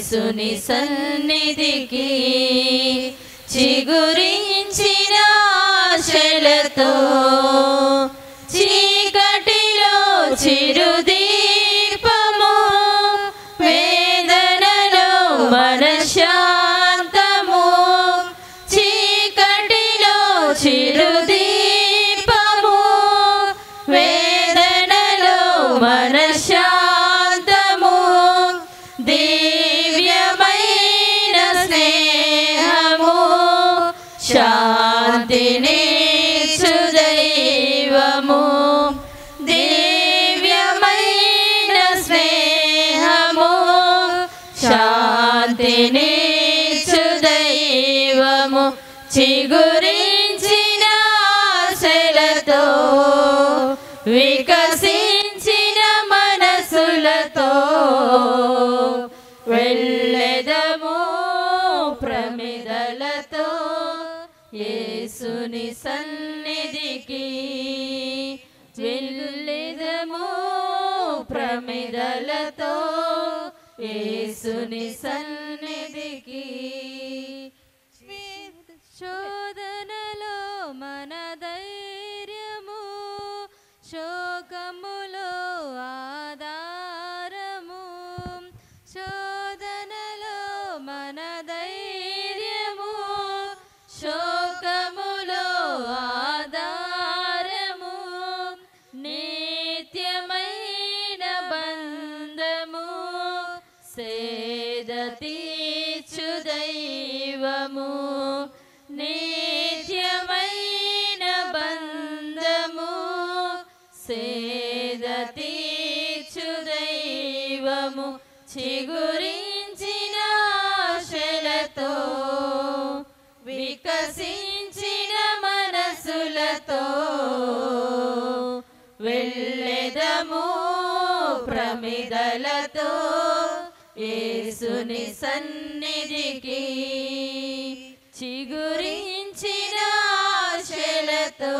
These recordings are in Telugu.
యేసుని సన్నిధికి చిగురించిన ఆశలతో చీకటిలో చిరుదీపము వేదనలో మనశ్శాంతము చీకటిలో చిరుదీపము వేదనలో మనశ్శాంతము దివ్యమైన స్నేహము శాంతినిచ్చు దైవము దివ్యమైన స్నేహము శాంతినిచ్చు దైవము చిగురించిన ఆశలతో వికసించిన మనసులతో వెళ్ళెదము ప్రమిదలతో యేసుని సన్నిధికి వెళ్ళెదము ప్రమిదలతో యేసుని సన్నిధికి శోధనలో మన ధైర్యము శోకములో ఆధారము శోధనలో మన ధైర్యము శోకములో ఆధారము నిత్యమైన బంధము సేద తీర్చు దైవము నిత్యమైన బంధము సేద తీర్చు దైవము చిగురించిన ఆశలతో వికసించిన మనసులతో వెళ్ళెదము ప్రమిదలతో యేసుని సన్నిధికి చిగురించిన ఆశలతో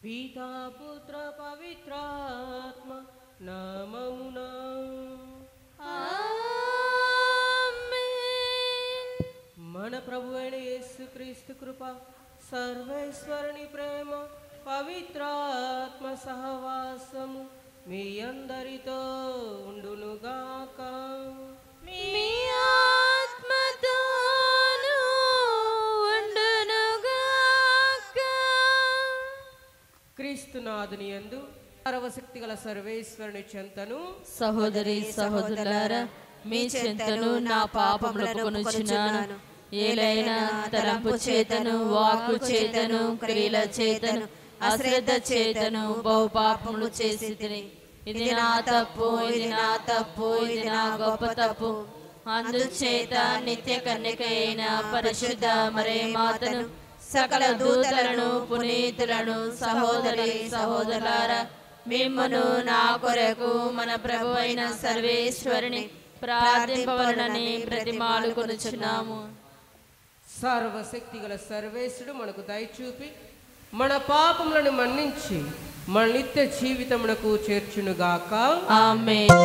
పితా పుత్ర పవిత్రాత్మ నామమున ఆమేన్. మన ప్రభు అయిన యేసుక్రీస్తు కృప సర్వేశ్వరుని ప్రేమ పవిత్రాత్మ సహవాసము మీ అందరితో ఉండునుగాక. మీ ఆత్మతోనూ ఉండునుగాక. క్రీస్తునాథుని యందు సర్వశక్తి గల సర్వేశ్వరుని చెంతను సహోదరి సహోదరులారా మీ చెంతను నా పాపములను ఒప్పుకొనుచున్నాను. ఏలైనా తలంపు చేతను వాక్కు చేతను క్రియల చేతను అశ్రద్ధ చేతను బహు పాపములు చేసి తిని ఇది నా తప్పు ఇది నా తప్పు ఇది నా గొప్ప తప్పు. అందుచేత నిత్య కన్యక అయిన పరిశుద్ధ మరే మాతను సకల దూతలను పునీతులను సహోదరి సహోదరులారా మిమ్మును నా కొరకు మన ప్రభు అయిన సర్వేశ్వరుని ప్రార్థింపవలనని బ్రతిమాలుకొనుచున్నాము. సర్వశక్తి గల సర్వేశ్వరుడు మనకు దయచూపి మన పాపములను మన్నించి మన నిత్య జీవితమునకు చేర్చునుగాక. ఆమేన్.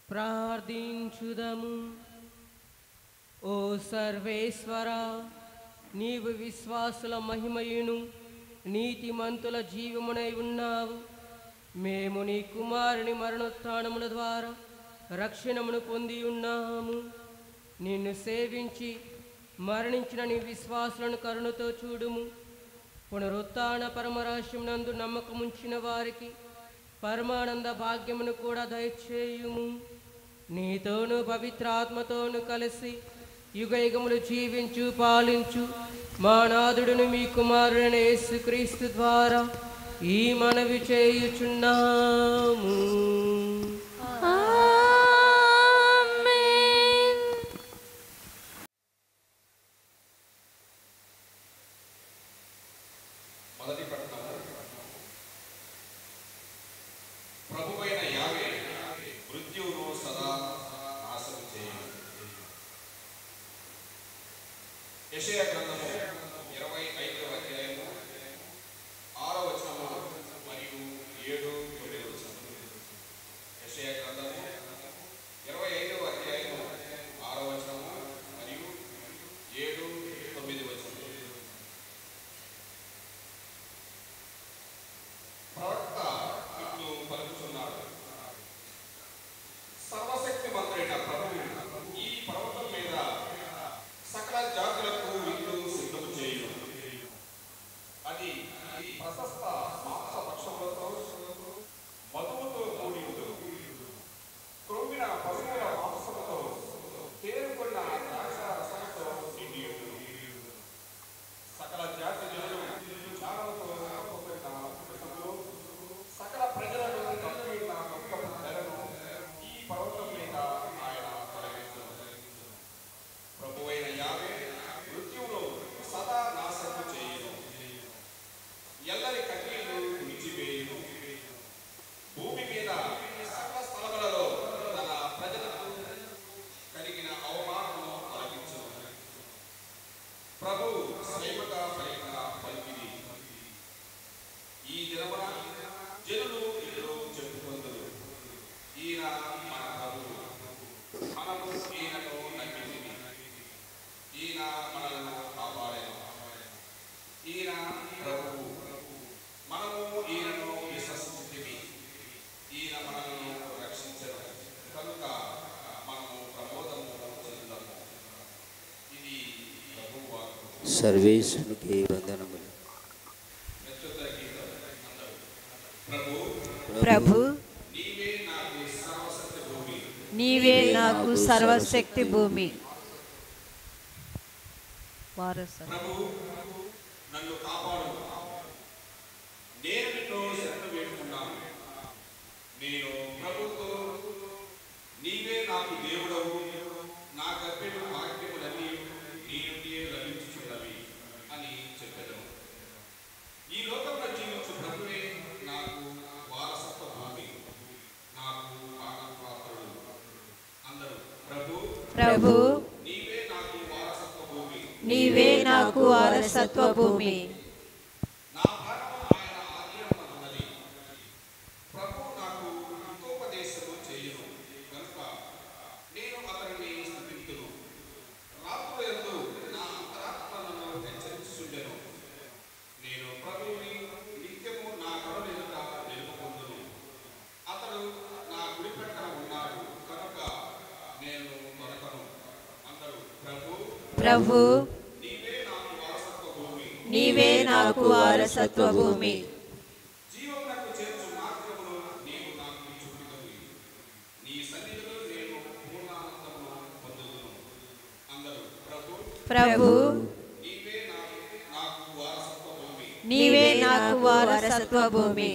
ప్రార్థించుదము. ఓ సర్వేశ్వర, నీవు విశ్వాసుల మహిమయును నీతిమంతుల జీవమునై ఉన్నావు. మేము నీ కుమారుని మరణోత్థానముల ద్వారా రక్షణమును పొంది ఉన్నాము. నిన్ను సేవించి మరణించిన నీ విశ్వాసులను కరుణతో చూడుము. పునరుత్థాన పరమరాశ్యం నందు నమ్మకముంచిన వారికి పరమానంద భాగ్యమును కూడా దయచేయుము. నీతోను పవిత్రాత్మతోను కలిసి యుగయుగములు జీవించు పాలించు మా నాథుడును మీ కుమారుడైన యేసుక్రీస్తు ద్వారా ఈ మనవి చేయుచున్నాము. ఆమేన్. మొదటి పట్టణము. ప్రభువైన యావే మృత్యువును సదా నాశనం చేయను. యెషయా గ్రంథము 25వ అధ్యాయము 6వ వచనము మరియు 7, 9 వచనము. యెషయా గ్రంథము 25వ అధ్యాయము 6వ వచనము మరియు 7, 9 వచనము. ప్రవక్త ఇట్లు పలుకుతున్నాడు. సర్వశక్తిమంతుడైన ప్రభువు ఈ పర్వతం మీద సకల జాతులకు విందు సిద్ధము చేయును. అది ప్రశస్త మాంసపక్షములతో మధువుతో కూడి ఉండును. క్రొమ్మిన పశువుల మాంసముతో తేరుకున్న ద్రాక్ష రసముతో నిండి ఉండును. సకల జాతి జనులు జ్ఞానముతో కప్పబడిన పుస్తకములు, సకల ప్రజలను కప్పిన గొప్ప ధరను ఈ పర్వతం మీద ఆయన తొలగించును. ప్రభువైన యావే మృత్యువును సదా నాశనము చేయును. ఎల్లరి కన్నీళ్లు విడిచివేయును. భూమి మీద సకల స్థలములలో తన ప్రజలకు కలిగిన అవమానమును తొలగించును. ప్రభు స్వయముగా పలికిన పలికిది. ఈ దినమున జనులు ఇద్దరు చెప్పుకొందురు, ఈయన మన ప్రభువు, మనము ఈయనను నమ్మితిమి. ఈయన మనలను కాపాడెను. ఈయన ప్రభువు, మనము ఈయనను విశ్వసించితిమి. ఈయన మనలను రక్షించెను కనుక మనము ప్రమోదము చెందుదాము. ఇది ప్రభువు వాక్కు. సర్వేశ్వరునికి వందనములు. ప్రత్యుత్తర గీతం అందరూ. ప్రభు, ప్రభు, నీవే నాకు సర్వశక్తి భూమి. నీవే నాకు సర్వశక్తి భూమి. ప్రభు, నన్ను కాపాడు. నేను నిన్ను శరణు వేడుకున్నాను. నేను ప్రభుతో, నీవే నాకు దేవుడవు, నా గర్భెడు భాగ్యములన్నీ నీ నుండి లభించుచున్నవి అని చెప్పెదను. ఈ లోకంలో జీవించు ప్రభువే నాకు వారసత్వ భూమి, నాకు పాత్రుడు. అందరూ ప్రభు, ప్రభు, నీవే నాకు వారసత్వ భూమి. నీవే నాకు వారసత్వ భూమి. నా భాగము ఆయన ఆధీనమున్నది. ప్రభు నాకు హితోపదేశము చేయును కనుక నేను అతనిని స్తుతింతును. రాత్రులందు నా అంతరాత్మను హెచ్చరించుచుండెను. నేను ప్రభువుని నిత్యము నా కరుణ ఎదుట నిలుపుకొందును. అతడు నా కుడి ప్రక్కన ఉన్నాడు కనుక నేను దొరకను. అందరూ ప్రభు, ప్రభు, నీవే నాకు వారసత్వ భూమి. నీవే నాకు వారసత్వ భూమి. జీవమునకు చేర్చు మార్గమును నీవు నాకు చూపినవి. నీ సన్నిధిలో నేను పూర్ణానందమును పొందుదును. అందరూ ప్రభు, ప్రభు, నీవే నాకు వారసత్వ భూమి. నీవే నాకు వారసత్వ భూమి.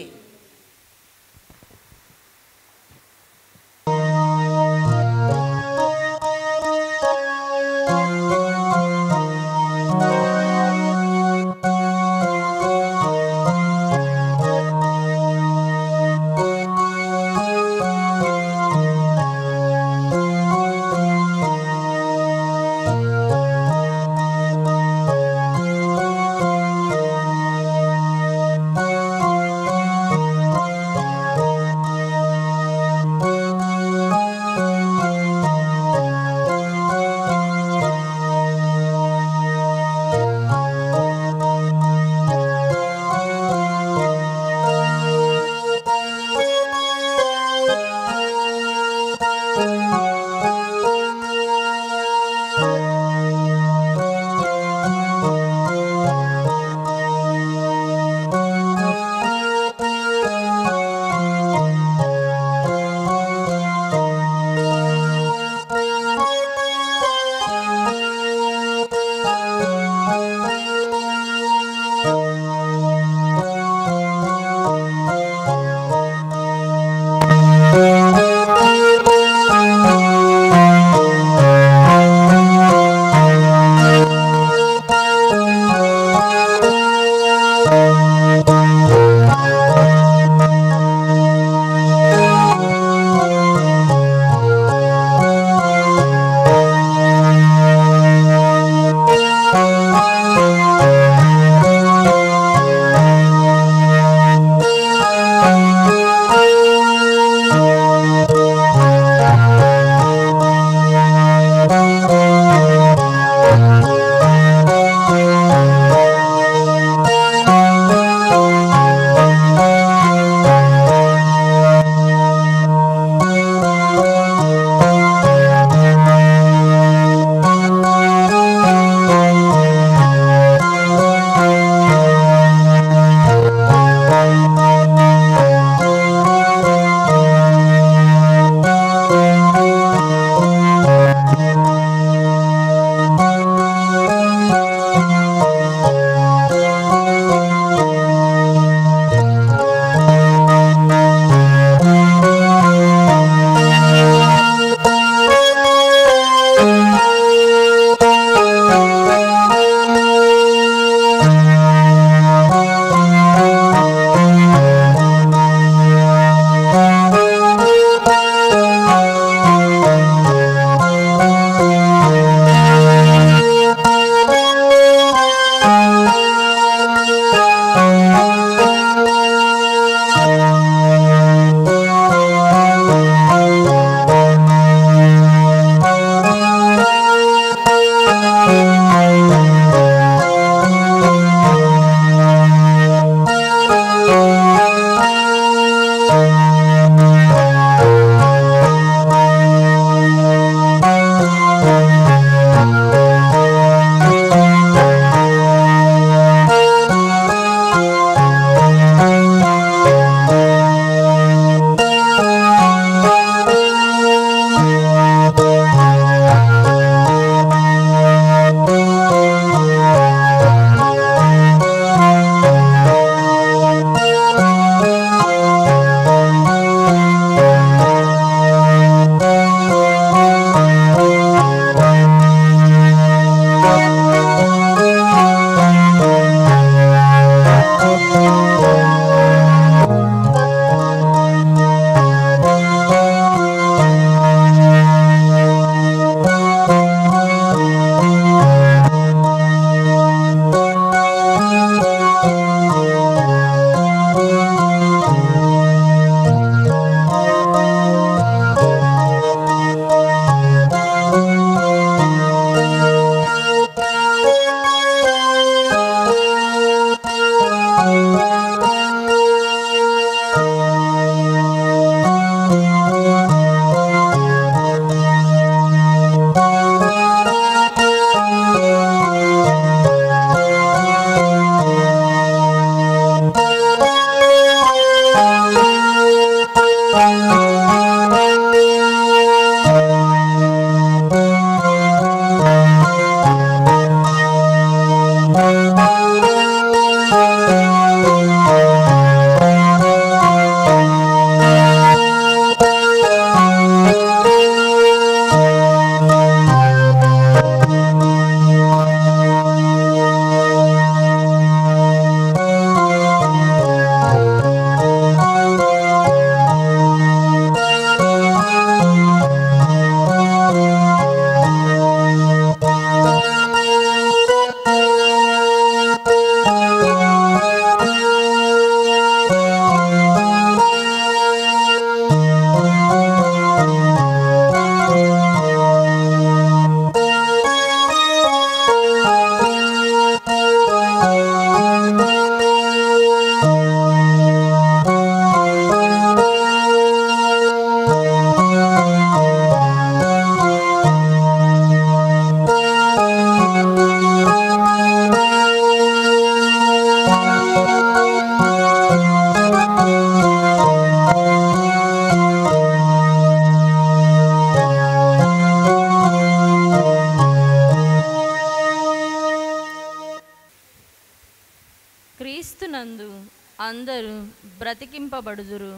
బ్రతికింపబడుదురు.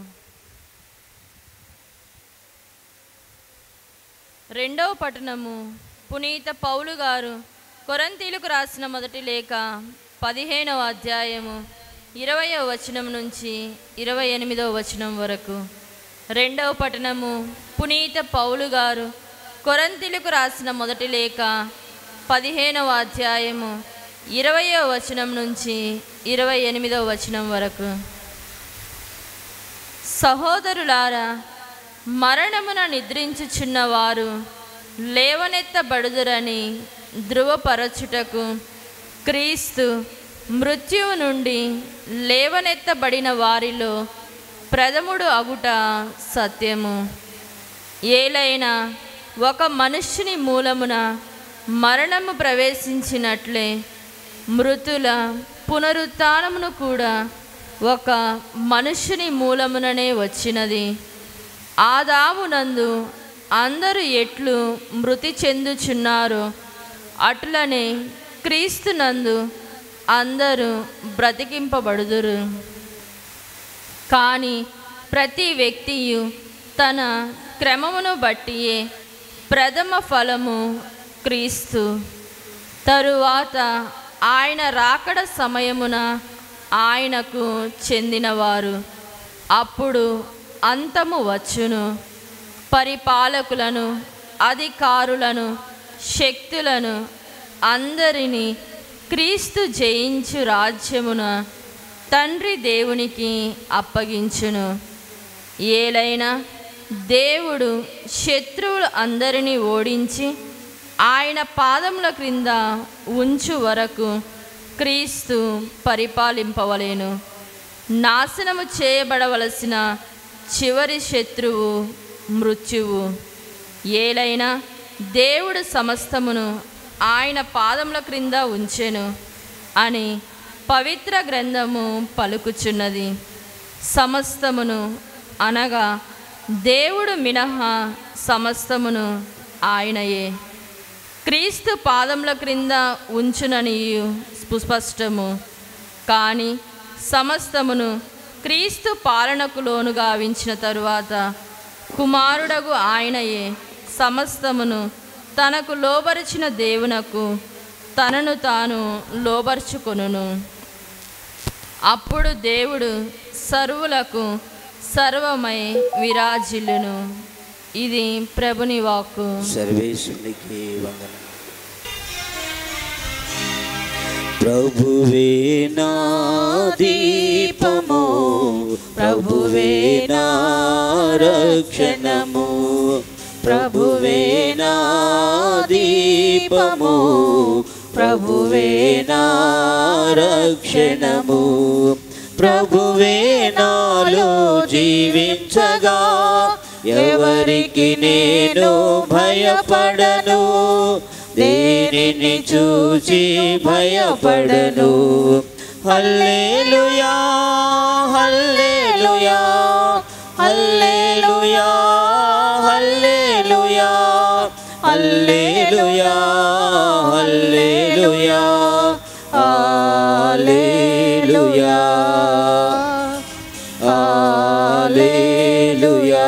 రెండవ పట్టణము. పునీత పౌలు గారు కొరింథీయులకు రాసిన మొదటి లేఖ 15వ అధ్యాయము 20వ వచనం నుంచి 28వ వచనం వరకు. రెండవ పట్టణము. పునీత పౌలు గారు కొరింథీయులకు రాసిన మొదటి లేఖ 15వ అధ్యాయము 20వ వచనం నుంచి 28వ వచనం వరకు. సహోదరులారా, మరణమున నిద్రించుచున్న వారు లేవనెత్తబడుదురని ధృవపరచుటకు క్రీస్తు మృత్యువు నుండి లేవనెత్తబడిన వారిలో ప్రథముడు అగుట సత్యము. ఏలైనా ఒక మనుష్యుని మూలమున మరణము ప్రవేశించినట్లే మృతుల పునరుత్థానమును కూడా ఒక మనుష్యుని మూలముననే వచ్చినది. ఆదామునందు అందరూ ఎట్లు మృతి చెందుచున్నారో అట్లనే క్రీస్తునందు అందరూ బ్రతికింపబడుదురు. కానీ ప్రతి వ్యక్తియు తన క్రమమును బట్టియే ప్రథమ ఫలము క్రీస్తు, తరువాత ఆయన రాకడ సమయమున ఆయనకు చెందినవారు. అప్పుడు అంతము వచ్చును. పరిపాలకులను, అధికారులను, శక్తులను అందరినీ క్రీస్తు జయించు రాజ్యమున తండ్రి దేవునికి అప్పగించును. ఏలైనా దేవుడు శత్రువులు అందరినీ ఓడించి ఆయన పాదముల క్రింద ఉంచు వరకు క్రీస్తు పరిపాలింపవలెను. నాశనము చేయబడవలసిన చివరి శత్రువు మృత్యువు. ఏలైనా దేవుడు సమస్తమును ఆయన పాదముల క్రింద ఉంచెను అని పవిత్ర గ్రంథము పలుకుచున్నది. సమస్తమును అనగా దేవుడు మినహా సమస్తమును ఆయనయే. క్రీస్తు పాదముల క్రింద ఉంచుననియు స్పష్టము. కానీ సమస్తమును క్రీస్తు పాలనకు లోను గావించిన తరువాత కుమారుడగు ఆయనయే సమస్తమును తనకు లోబరిచిన దేవునకు తనను తాను లోబర్చుకొనును. అప్పుడు దేవుడు సర్వులకు సర్వమై విరాజిల్లును. ఇది ప్రభుని వాక్కు. సర్వేశ్వరునికి వందనం. ప్రభువే నా దీపము, ప్రభువే నా రక్షణము, ప్రభువే నా దీపము, ప్రభువే నా రక్షణము. ప్రభువే నాలో జీవించగా ఎవరికి నేను భయపడను, దేనిని చూచి భయపడను. హల్లెలూయా హల్లెలూయా హల్లెలూయా హల్లెలూయా హల్లెలూయా హల్లెలూయా హల్లెలూయా హల్లెలూయా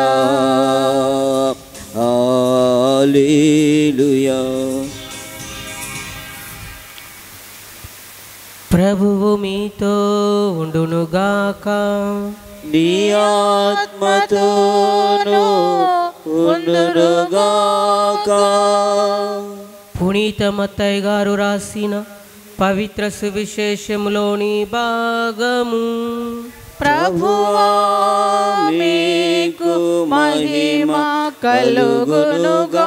హల్లెలూయా. ప్రభువు మీతో ఉండునుగాక. నీ ఆత్మతోను ఉండునుగాక. పునీత మత్తయి గారు రాసిన పవిత్ర సువిశేషములోని భాగము. ప్రభువా మీకు మహిమ కలుగునుగాక.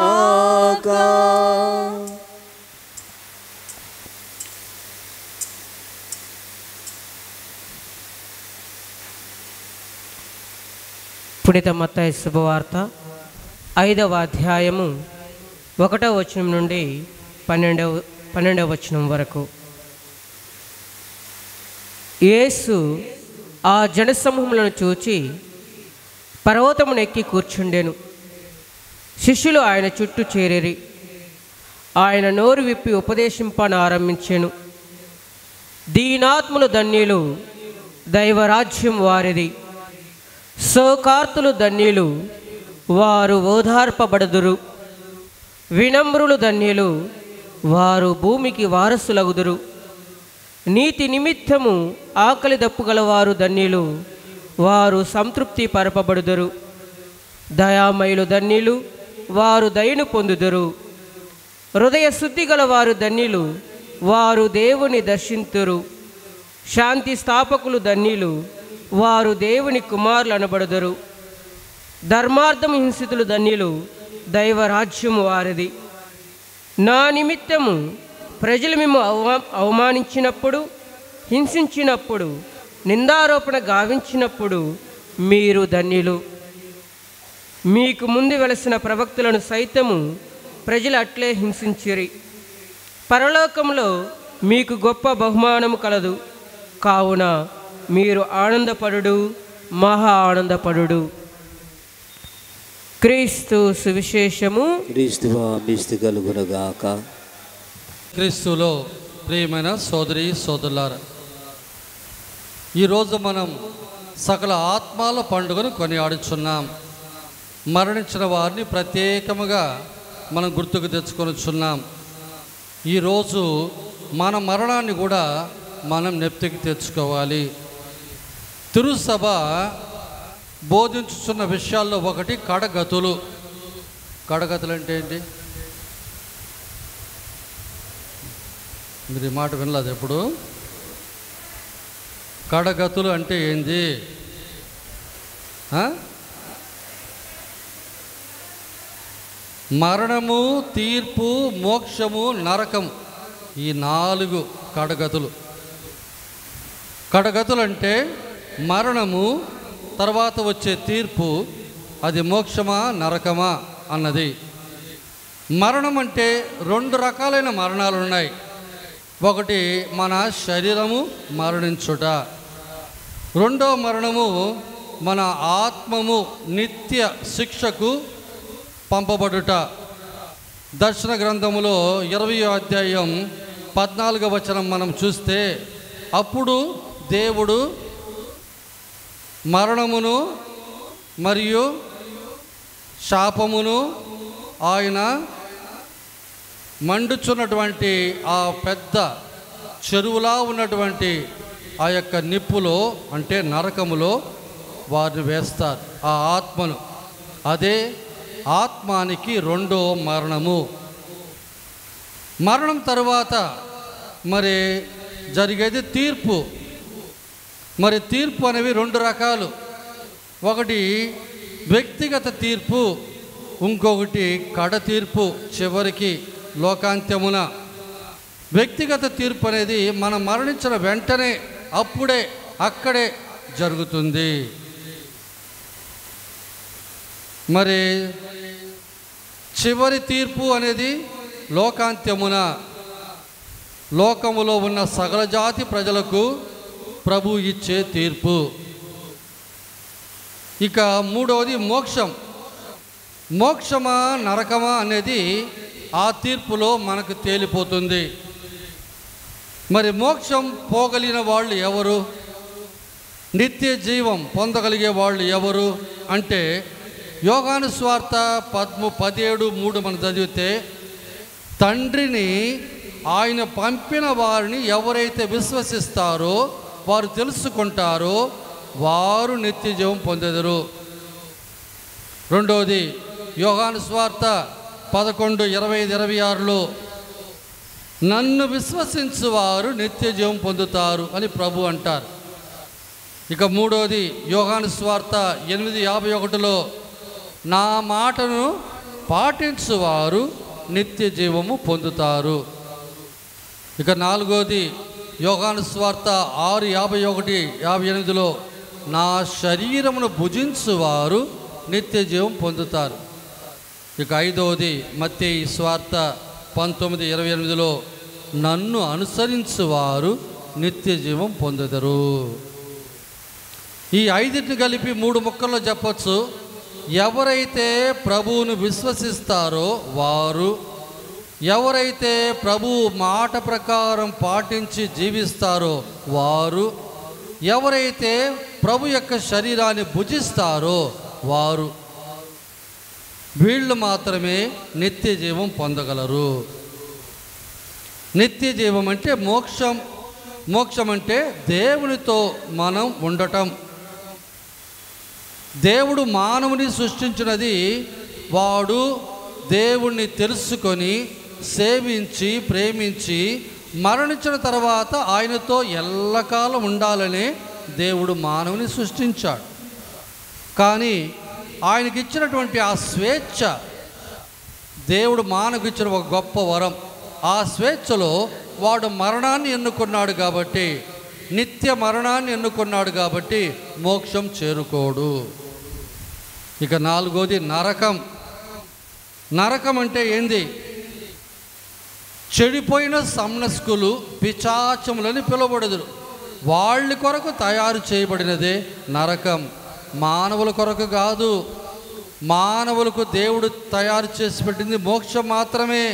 పునీత మత్తయి శుభవార్త 5వ అధ్యాయము 1వ వచనం నుండి 12వ వచనం వరకు. యేసు ఆ జనసమూహములను చూచి పర్వతమునెక్కి కూర్చుండెను. శిష్యులు ఆయన చుట్టూ చేరిరి. ఆయన నోరు విప్పి ఉపదేశింపనారంభించెను. దీనాత్ములు ధన్యులు, దైవరాజ్యం వారిది. శోకార్తులు ధన్యులు, వారు ఓదార్పబడదురు. వినమ్రులు ధన్యులు, వారు భూమికి వారసులగుదురు. నీతి నిమిత్తము ఆకలి దప్పుగలవారు ధన్యులు, వారు సంతృప్తి పరపబడుదురు. దయామయులు ధన్యులు, వారు దయను పొందుదురు. హృదయ శుద్ధి గలవారు ధన్యులు, వారు దేవుని దర్శింతురు. శాంతి స్థాపకులు ధన్యులు, వారు దేవుని కుమారులు అనబడుదురు. ధర్మార్థం హింసితులు ధన్యులు, దైవరాజ్యము వారిది. నా నిమిత్తము ప్రజలు మేము అవమానించినప్పుడు, హింసించినప్పుడు, నిందారోపణ గావించినప్పుడు మీరు ధన్యులు. మీకు ముందు వెలసిన ప్రవక్తలను సైతము ప్రజలు అట్లే హింసించిరి. పరలోకంలో మీకు గొప్ప బహుమానము కలదు. కావున మీరు ఆనందపడుడు, మహా ఆనందపడుడు. క్రీస్తు సువిశేషము. క్రీస్తువా మిస్తి కలుగునగాక. క్రీస్తులో ప్రియమైన సోదరి సోదరులారా, ఈరోజు మనం సకల ఆత్మాల పండుగను కొనియాడుచున్నాం. మరణించిన వారిని ప్రత్యేకముగా మనం గుర్తుకు తెచ్చుకొనిచున్నాం. ఈరోజు మన మరణాన్ని కూడా మనం నెప్తికి తెచ్చుకోవాలి. తిరుసభ బోధించుతున్న విషయాల్లో ఒకటి కడగతులు. కడగతులు అంటే ఏంటి? మీరు ఈ మాట వినలేదు ఎప్పుడు? కడగతులు అంటే ఏంది? మరణము, తీర్పు, మోక్షము, నరకం, ఈ 4 కడగతులు. కడగతులు అంటే మరణము, తర్వాత వచ్చే తీర్పు, అది మోక్షమా నరకమా అన్నది. మరణం అంటే 2 రకాలైన మరణాలు ఉన్నాయి. ఒకటి మన శరీరము మరణించుట, రెండో మరణము మన ఆత్మము నిత్య శిక్షకు పంపబడుట. దర్శన గ్రంథములో 20వ అధ్యాయం 14వ వచనం మనం చూస్తే, అప్పుడు దేవుడు మరణమును మరియు శాపమును ఆయన మండుచున్నటువంటి ఆ పెద్ద చెరువులా ఉన్నటువంటి ఆ యొక్క నిప్పులో, అంటే నరకములో వారిని వేస్తారు, ఆ ఆత్మను. అదే ఆత్మానికి 2వ మరణము. మరణం తరువాత మరి జరిగేది తీర్పు. మరి తీర్పు అనేవి 2 రకాలు. ఒకటి వ్యక్తిగత తీర్పు, ఇంకొకటి కడ తీర్పు, చివరికి లోకాంత్యమున. వ్యక్తిగత తీర్పు అనేది మనం మరణించిన వెంటనే, అప్పుడే, అక్కడే జరుగుతుంది. మరి చివరి తీర్పు అనేది లోకాంత్యమున, లోకములో ఉన్న సకల జాతి ప్రజలకు ప్రభు ఇచ్చే తీర్పు. ఇక 3వది మోక్షం. మోక్షమా నరకమా అనేది ఆ తీర్పులో మనకు తేలిపోతుంది. మరి మోక్షం పోగలిగిన వాళ్ళు ఎవరు? నిత్య జీవం పొందగలిగే వాళ్ళు ఎవరు అంటే, యోహాను సువార్త 17:3 మనం చదివితే, తండ్రిని, ఆయన పంపిన వారిని ఎవరైతే విశ్వసిస్తారో, వారు తెలుసుకుంటారో, వారు నిత్య జీవం పొందెదరు. రెండవది యోహాను సువార్త 11:25-26లో, నన్ను విశ్వసించువారు నిత్య జీవం పొందుతారు అని ప్రభు అంటారు. ఇక 3వది యోహాను సువార్త 8:51లో, నా మాటను పాటించువారు నిత్య జీవము పొందుతారు. ఇక 4వది యోహాను సువార్త 6:51-58లో, నా శరీరమును భుజించువారు నిత్య జీవం పొందుతారు. ఇక 5వది మత్తయి సువార్త 19:28లో, నన్ను అనుసరించువారు నిత్య జీవం పొందుతారు. ఈ 5టిని కలిపి 3 ముక్కల్లో చెప్పచ్చు. ఎవరైతే ప్రభువును విశ్వసిస్తారో వారు, ఎవరైతే ప్రభు మాట ప్రకారం పాటించి జీవిస్తారో వారు, ఎవరైతే ప్రభు యొక్క శరీరాన్ని భుజిస్తారో వారు, వీళ్ళు మాత్రమే నిత్య జీవం పొందగలరు. నిత్య జీవం అంటే మోక్షం. మోక్షం అంటే దేవునితో మనం ఉండటం. దేవుడు మానవుని సృష్టించినది వాడు దేవుణ్ణి తెలుసుకొని సేవించి ప్రేమించి మరణించిన తర్వాత ఆయనతో ఎల్లకాలం ఉండాలని దేవుడు మానవుని సృష్టించాడు. కానీ ఆయనకి ఇచ్చినటువంటి ఆ స్వేచ్ఛ, దేవుడు మానవుకి ఇచ్చిన ఒక గొప్ప వరం. ఆ స్వేచ్ఛలో వాడు మరణాన్ని ఎన్నుకున్నాడు కాబట్టి, నిత్య మరణాన్ని ఎన్నుకున్నాడు కాబట్టి మోక్షం చేరుకోడు. ఇక నాలుగోది నరకం. నరకం అంటే ఏంది? చెడిపోయిన సమ్నస్కులు పిశాచములని పిలువబడుదురు. వాళ్ళ కొరకు తయారు చేయబడినదే నరకం. మానవుల కొరకు కాదు. మానవులకు దేవుడు తయారు చేసి పెట్టింది మోక్షం మాత్రమే.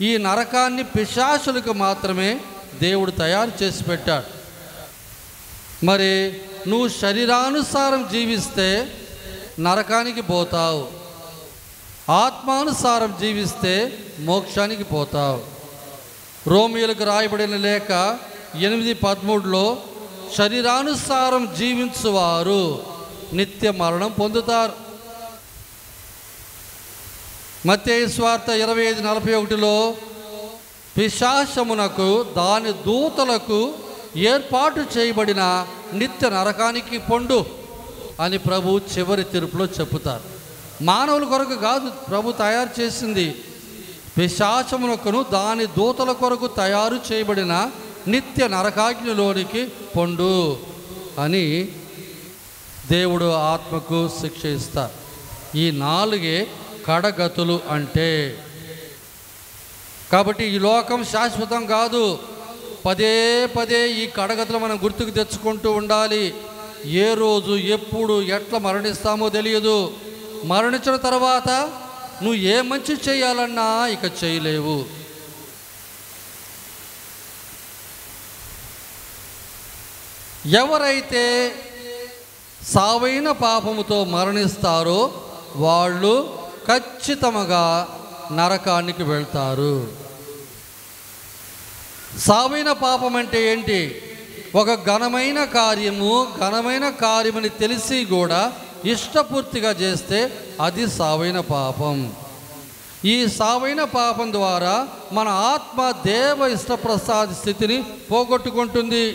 ఈ నరకాన్ని పిశాచులకు మాత్రమే దేవుడు తయారు చేసి పెట్టాడు. మరి నువ్వు శరీరానుసారం జీవిస్తే నరకానికి పోతావు, ఆత్మానుసారం జీవిస్తే మోక్షానికి పోతావు. రోమియోలకు రాయబడిన లేఖ 8:13లో శరీరానుసారం జీవించువారు నిత్య మరణం పొందుతారు. మత్తయి సువార్త 25:41లో పిశాచమునకు దాని దూతలకు ఏర్పాటు చేయబడిన నిత్య నరకానికి పొండు అని ప్రభు చివరి తీర్పులో చెప్పుతారు. మానవుల కొరకు కాదు ప్రభు తయారు చేసింది, పిశాచమునకును దాని దూతల కొరకు తయారు చేయబడిన నిత్య నరకాగ్నిలోనికి పొండు అని దేవుడు ఆత్మకు శిక్ష ఇస్తారు. ఈ 4 కడగతులు అంటే. కాబట్టి ఈ లోకం శాశ్వతం కాదు. పదే పదే ఈ కడగతులు మనం గుర్తుకు తెచ్చుకుంటూ ఉండాలి. ఏ రోజు ఎప్పుడు ఎట్లా మరణిస్తామో తెలియదు. మరణించిన తర్వాత నువ్వు ఏ మంచి చేయాలన్నా ఇక చేయలేవు. ఎవరైతే సావైన పాపముతో మరణిస్తారో వాళ్ళు ఖచ్చితంగా నరకానికి వెళ్తారు. సావైన పాపం అంటే ఏంటి? ఒక ఘనమైన కార్యమని తెలిసి కూడా ఇష్టపూర్తిగా చేస్తే అది సావైన పాపం. ఈ సావైన పాపం ద్వారా మన ఆత్మ దేవ ఇష్టప్రసాద స్థితిని పోగొట్టుకుంటుంది.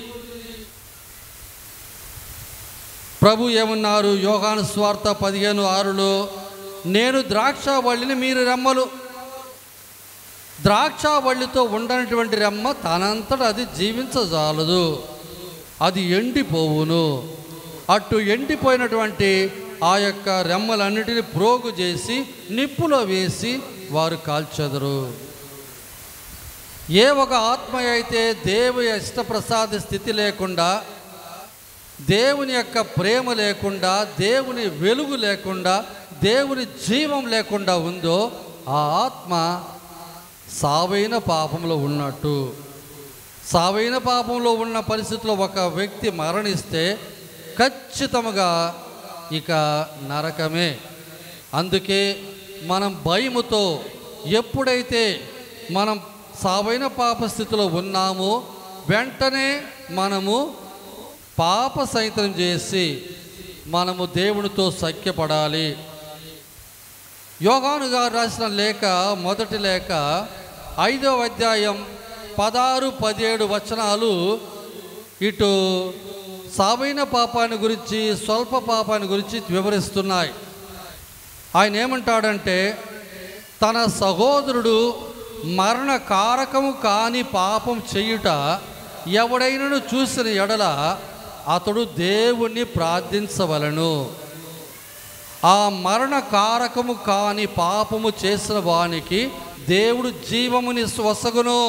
ప్రభు ఏమన్నారు? యోహాను సువార్త 15:6లో, నేను ద్రాక్షావల్లిని, మీరు రెమ్మలు. ద్రాక్షావల్లితో ఉండనటువంటి రెమ్మ తనంతట అది జీవించజాలదు, అది ఎండిపోవును. అటు ఎండిపోయినటువంటి ఆ యొక్క రెమ్మలన్నిటిని ప్రోగు చేసి నిప్పులో వేసి వారు కాల్చెదరు. ఏ ఒక ఆత్మ అయితే దేవుని ఇష్టప్రసాద స్థితి లేకుండా, దేవుని యొక్క ప్రేమ లేకుండా, దేవుని వెలుగు లేకుండా, దేవుని జీవం లేకుండా ఉందో ఆ ఆత్మ సావైన పాపంలో ఉన్నట్టు. సావైన పాపంలో ఉన్న పరిస్థితిలో ఒక వ్యక్తి మరణిస్తే ఖచ్చితంగా ఇక నరకమే. అందుకే మనం భయముతో ఎప్పుడైతే మనం సావైన పాప స్థితిలో ఉన్నామో వెంటనే మనము పాప సైతం చేసి మనము దేవునితో సఖ్యపడాలి. యోహాను గారు రాసిన లేఖ, మొదటి లేఖ 5వ అధ్యాయం 16-17 వచనాలు ఇటు సావైన పాపాన్ని గురించి, స్వల్ప పాపాన్ని గురించి వివరిస్తున్నాయి. ఆయన ఏమంటాడంటే, తన సహోదరుడు మరణకారకము కాని పాపం చేయుట ఎవడైనను చూసిన ఎడల అతడు దేవుణ్ణి ప్రార్థించవలను. ఆ మరణకారకము కాని పాపము చేసిన వానికి దేవుడు జీవముని వసగును.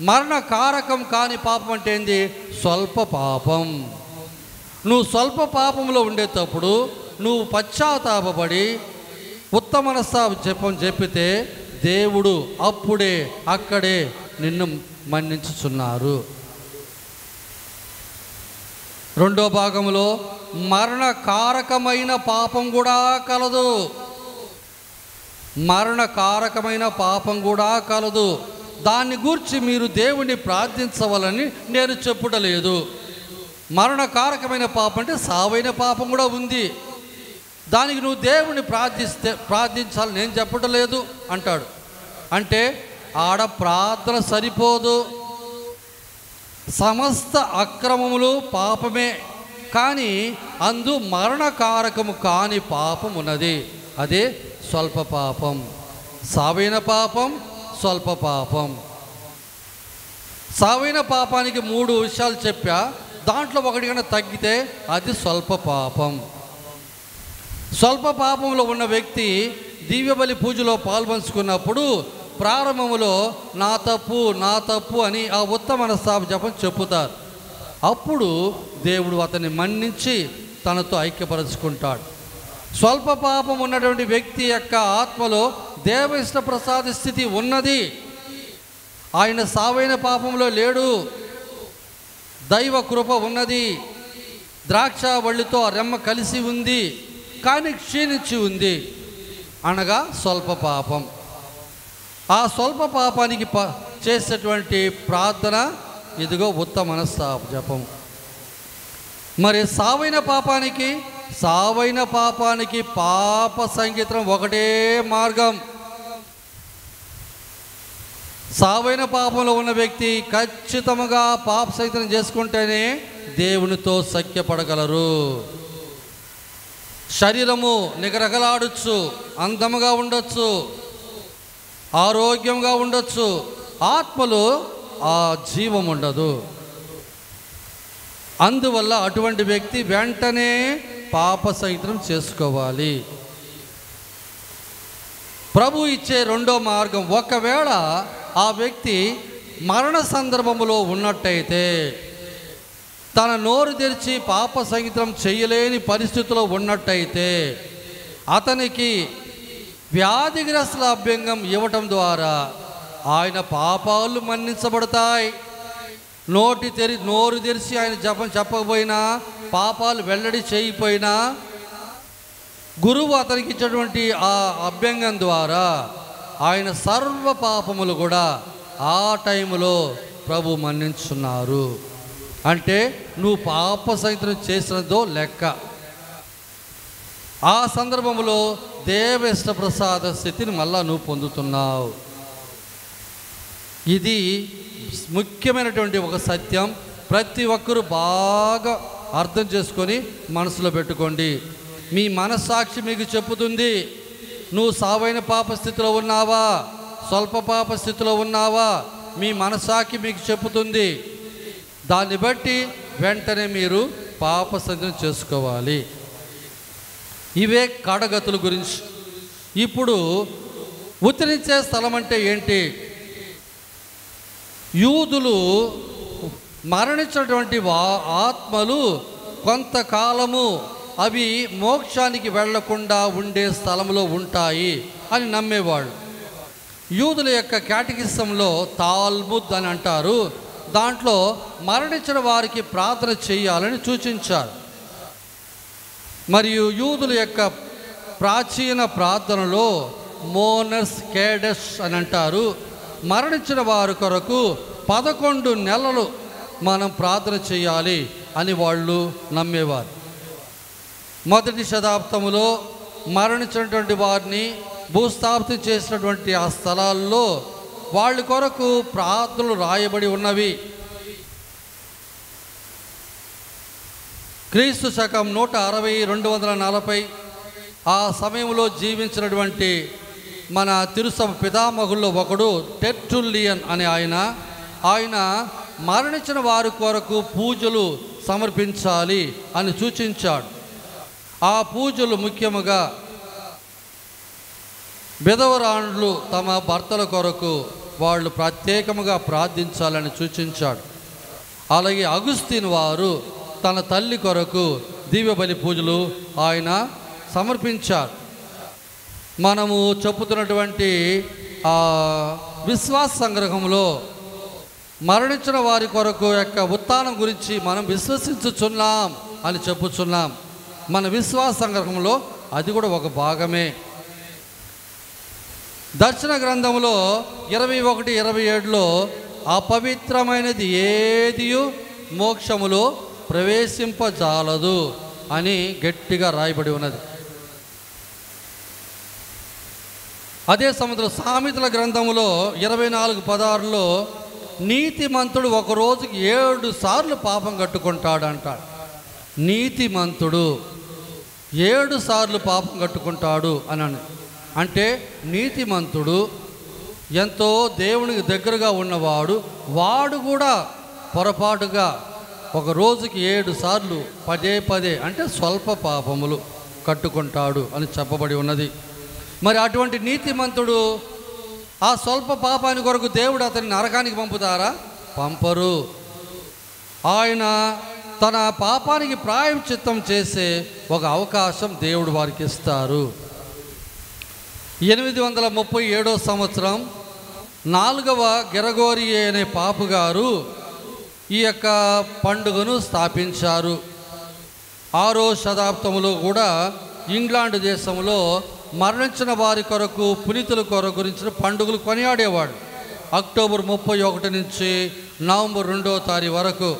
మరణకారకం కాని పాపం అంటే ఏంది? స్వల్ప పాపం. నువ్వు స్వల్ప పాపంలో ఉండేటప్పుడు నువ్వు పశ్చాత్తాపపడి ఉత్తమ మనస్తాపం చెప్పితే దేవుడు అప్పుడే అక్కడే నిన్ను మన్నించుచున్నారు. రెండో భాగంలో మరణకారకమైన పాపం కూడా కలదు. మరణకారకమైన పాపం కూడా కలదు. దాన్ని గూర్చి మీరు దేవుణ్ణి ప్రార్థించవాలని నేను చెప్పుటలేదు. మరణకారకమైన పాపం అంటే సావైన పాపం కూడా ఉంది. దానికి నువ్వు దేవుణ్ణి ప్రార్థించాలని నేను చెప్పటలేదు అంటాడు. అంటే ఆడ ప్రార్థన సరిపోదు. సమస్త అక్రమములు పాపమే, కానీ అందు మరణకారకము కాని పాపం ఉన్నది. అదే స్వల్ప పాపం. సావైన పాపం, స్వల్ప పాపం. సావైన పాపానికి 3 విషయాలు చెప్పా. దాంట్లో ఒకటి కన్నా తగ్గితే అది స్వల్ప పాపం. స్వల్ప పాపంలో ఉన్న వ్యక్తి దివ్యబలి పూజలో పాల్పంచుకున్నప్పుడు ప్రారంభంలో నా తప్పు అని ఆ ఉత్తమ మనస్తాప జపం చెప్పుతారు. అప్పుడు దేవుడు అతన్ని మన్నించి తనతో ఐక్యపరుచుకుంటాడు. స్వల్ప పాపం ఉన్నటువంటి వ్యక్తి యొక్క ఆత్మలో దేవయిష్ట ప్రసాద స్థితి ఉన్నది. ఆయన సావైన పాపంలో లేడు. దైవ కృప ఉన్నది. ద్రాక్షవల్లితో ఆ రెమ్మ కలిసి ఉంది, కానీ క్షీణించి ఉంది, అనగా స్వల్ప పాపం. ఆ స్వల్ప పాపానికి చేసేటువంటి ప్రార్థన ఇదిగో ఉత్తమ మనస్తాప జపం. మరి సావైన పాపానికి పాప సంగీతం ఒకటే మార్గం. సావైన పాపంలో ఉన్న వ్యక్తి ఖచ్చితంగా పాప సంగీతం చేసుకుంటేనే దేవునితో సఖ్యపడగలరు. శరీరము నిగరగలాడచ్చు, అందముగా ఉండొచ్చు, ఆరోగ్యంగా ఉండొచ్చు, ఆత్మలో ఆ జీవం ఉండదు. అందువల్ల అటువంటి వ్యక్తి వెంటనే పాప సంహితం చేసుకోవాలి. ప్రభు ఇచ్చే రెండో మార్గం, ఒకవేళ ఆ వ్యక్తి మరణ సందర్భంలో ఉన్నట్టయితే, తన నోరు తెరిచి పాప సంహితం చేయలేని పరిస్థితిలో ఉన్నట్టయితే, అతనికి వ్యాధిగ్రస్తుల అభ్యంగం ఇవ్వటం ద్వారా ఆయన పాపాలు మన్నించబడతాయి. నోరు తెరిచి ఆయన జపం చెప్పకపోయినా, పాపాలు వెల్లడి చేయకపోయినా, గురువు అతనికి ఇచ్చినటువంటి ఆ అభ్యంగం ద్వారా ఆయన సర్వ పాపములు కూడా ఆ టైంలో ప్రభు మన్నించున్నారు. అంటే నువ్వు పాప సంహితం చేసినదో లెక్క. ఆ సందర్భంలో దేవేష్ట ప్రసాద స్థితిని మళ్ళా నువ్వు పొందుతున్నావు. ఇది ముఖ్యమైనటువంటి ఒక సత్యం. ప్రతి ఒక్కరూ బాగా అర్థం చేసుకొని మనసులో పెట్టుకోండి. మీ మనస్సాక్షి మీకు చెప్పుతుంది, నువ్వు సావైన పాప స్థితిలో ఉన్నావా, స్వల్ప పాప స్థితిలో ఉన్నావా, మీ మనస్సాక్షి మీకు చెప్పుతుంది. దాన్ని బట్టి వెంటనే మీరు పాప సంహితం చేసుకోవాలి. ఇవే కడగతుల గురించి. ఇప్పుడు ఉత్తరించే స్థలం అంటే ఏంటి? యూదులు మరణించినటువంటి ఆత్మలు కొంతకాలము అవి మోక్షానికి వెళ్లకుండా ఉండే స్థలంలో ఉంటాయి అని నమ్మేవాళ్ళు. యూదుల యొక్క క్యాటకిజంలో తాల్ముద్ అని అంటారు. దాంట్లో మరణించిన వారికి ప్రార్థన చేయాలని సూచించారు. మరియు యూదుల యొక్క ప్రాచీన ప్రార్థనలో మోనస్ కేడెస్ అని అంటారు. మరణించిన వారి కొరకు 11 నెలలు మనం ప్రార్థన చేయాలి అని వాళ్ళు నమ్మేవారు. మొదటి శతాబ్దంలో మరణించినటువంటి వారిని భూస్థాపితం చేసినటువంటి ఆ స్థలాల్లో వాళ్ళ కొరకు ప్రార్థనలు రాయబడి ఉన్నవి. క్రీస్తు శకం 160-240 ఆ సమయంలో జీవించినటువంటి మన తిరుసభ పితామహుల్లో ఒకడు టెర్టుల్లియన్ అనే ఆయన మరణించిన వారి కొరకు పూజలు సమర్పించాలి అని సూచించాడు. ఆ పూజలు ముఖ్యముగా విధవరాండ్లు తమ భర్తల కొరకు వాళ్ళు ప్రత్యేకముగా ప్రార్థించాలని సూచించాడు. అలాగే అగుస్తీన్ వారు తన తల్లి కొరకు దివ్య బలి పూజలు ఆయన సమర్పించారు. మనము చెప్పుతున్నటువంటి విశ్వాస సంగ్రహంలో మరణించిన వారి కొరకు యొక్క ఉత్థానం గురించి మనం విశ్వసించుచున్నాం అని చెప్పుచున్నాం. మన విశ్వాస సంగ్రహంలో అది కూడా ఒక భాగమే. దర్శన గ్రంథంలో 21:27లో అపవిత్రమైనది ఏదియు మోక్షములో ప్రవేశింపజాలదు అని గట్టిగా రాయబడి ఉన్నది. అదే సముద్ర సామెతల గ్రంథంలో 24:16లో నీతిమంతుడు ఒక రోజుకి 7 సార్లు పాపం కట్టుకుంటాడు అంటాడు. నీతిమంతుడు 7 సార్లు పాపం కట్టుకుంటాడు అని అంటే నీతిమంతుడు ఎంతో దేవునికి దగ్గరగా ఉన్నవాడు, వాడు కూడా పొరపాటుగా ఒక రోజుకి 7 సార్లు పదే అంటే స్వల్ప పాపములు కట్టుకుంటాడు అని చెప్పబడి ఉన్నది. మరి అటువంటి నీతిమంతుడు ఆ స్వల్ప పాపాని కొరకు దేవుడు అతన్ని నరకానికి పంపుతారా? పంపరు. ఆయన తన పాపానికి ప్రాయశ్చిత్తం చేసే ఒక అవకాశం దేవుడు వారికి ఇస్తారు. 837 సంవత్సరం 4వ గెరగోరి అనే పాపు గారు ఈ యొక్క పండుగను స్థాపించారు. 6వ శతాబ్దంలో కూడా ఇంగ్లాండ్ దేశంలో మరణించిన వారి కొరకు పునీతుల కొరకు గురించిన పండుగలు కొనియాడేవాడు. అక్టోబర్ 31 నుంచి నవంబర్ 2వ తారీఖు వరకు.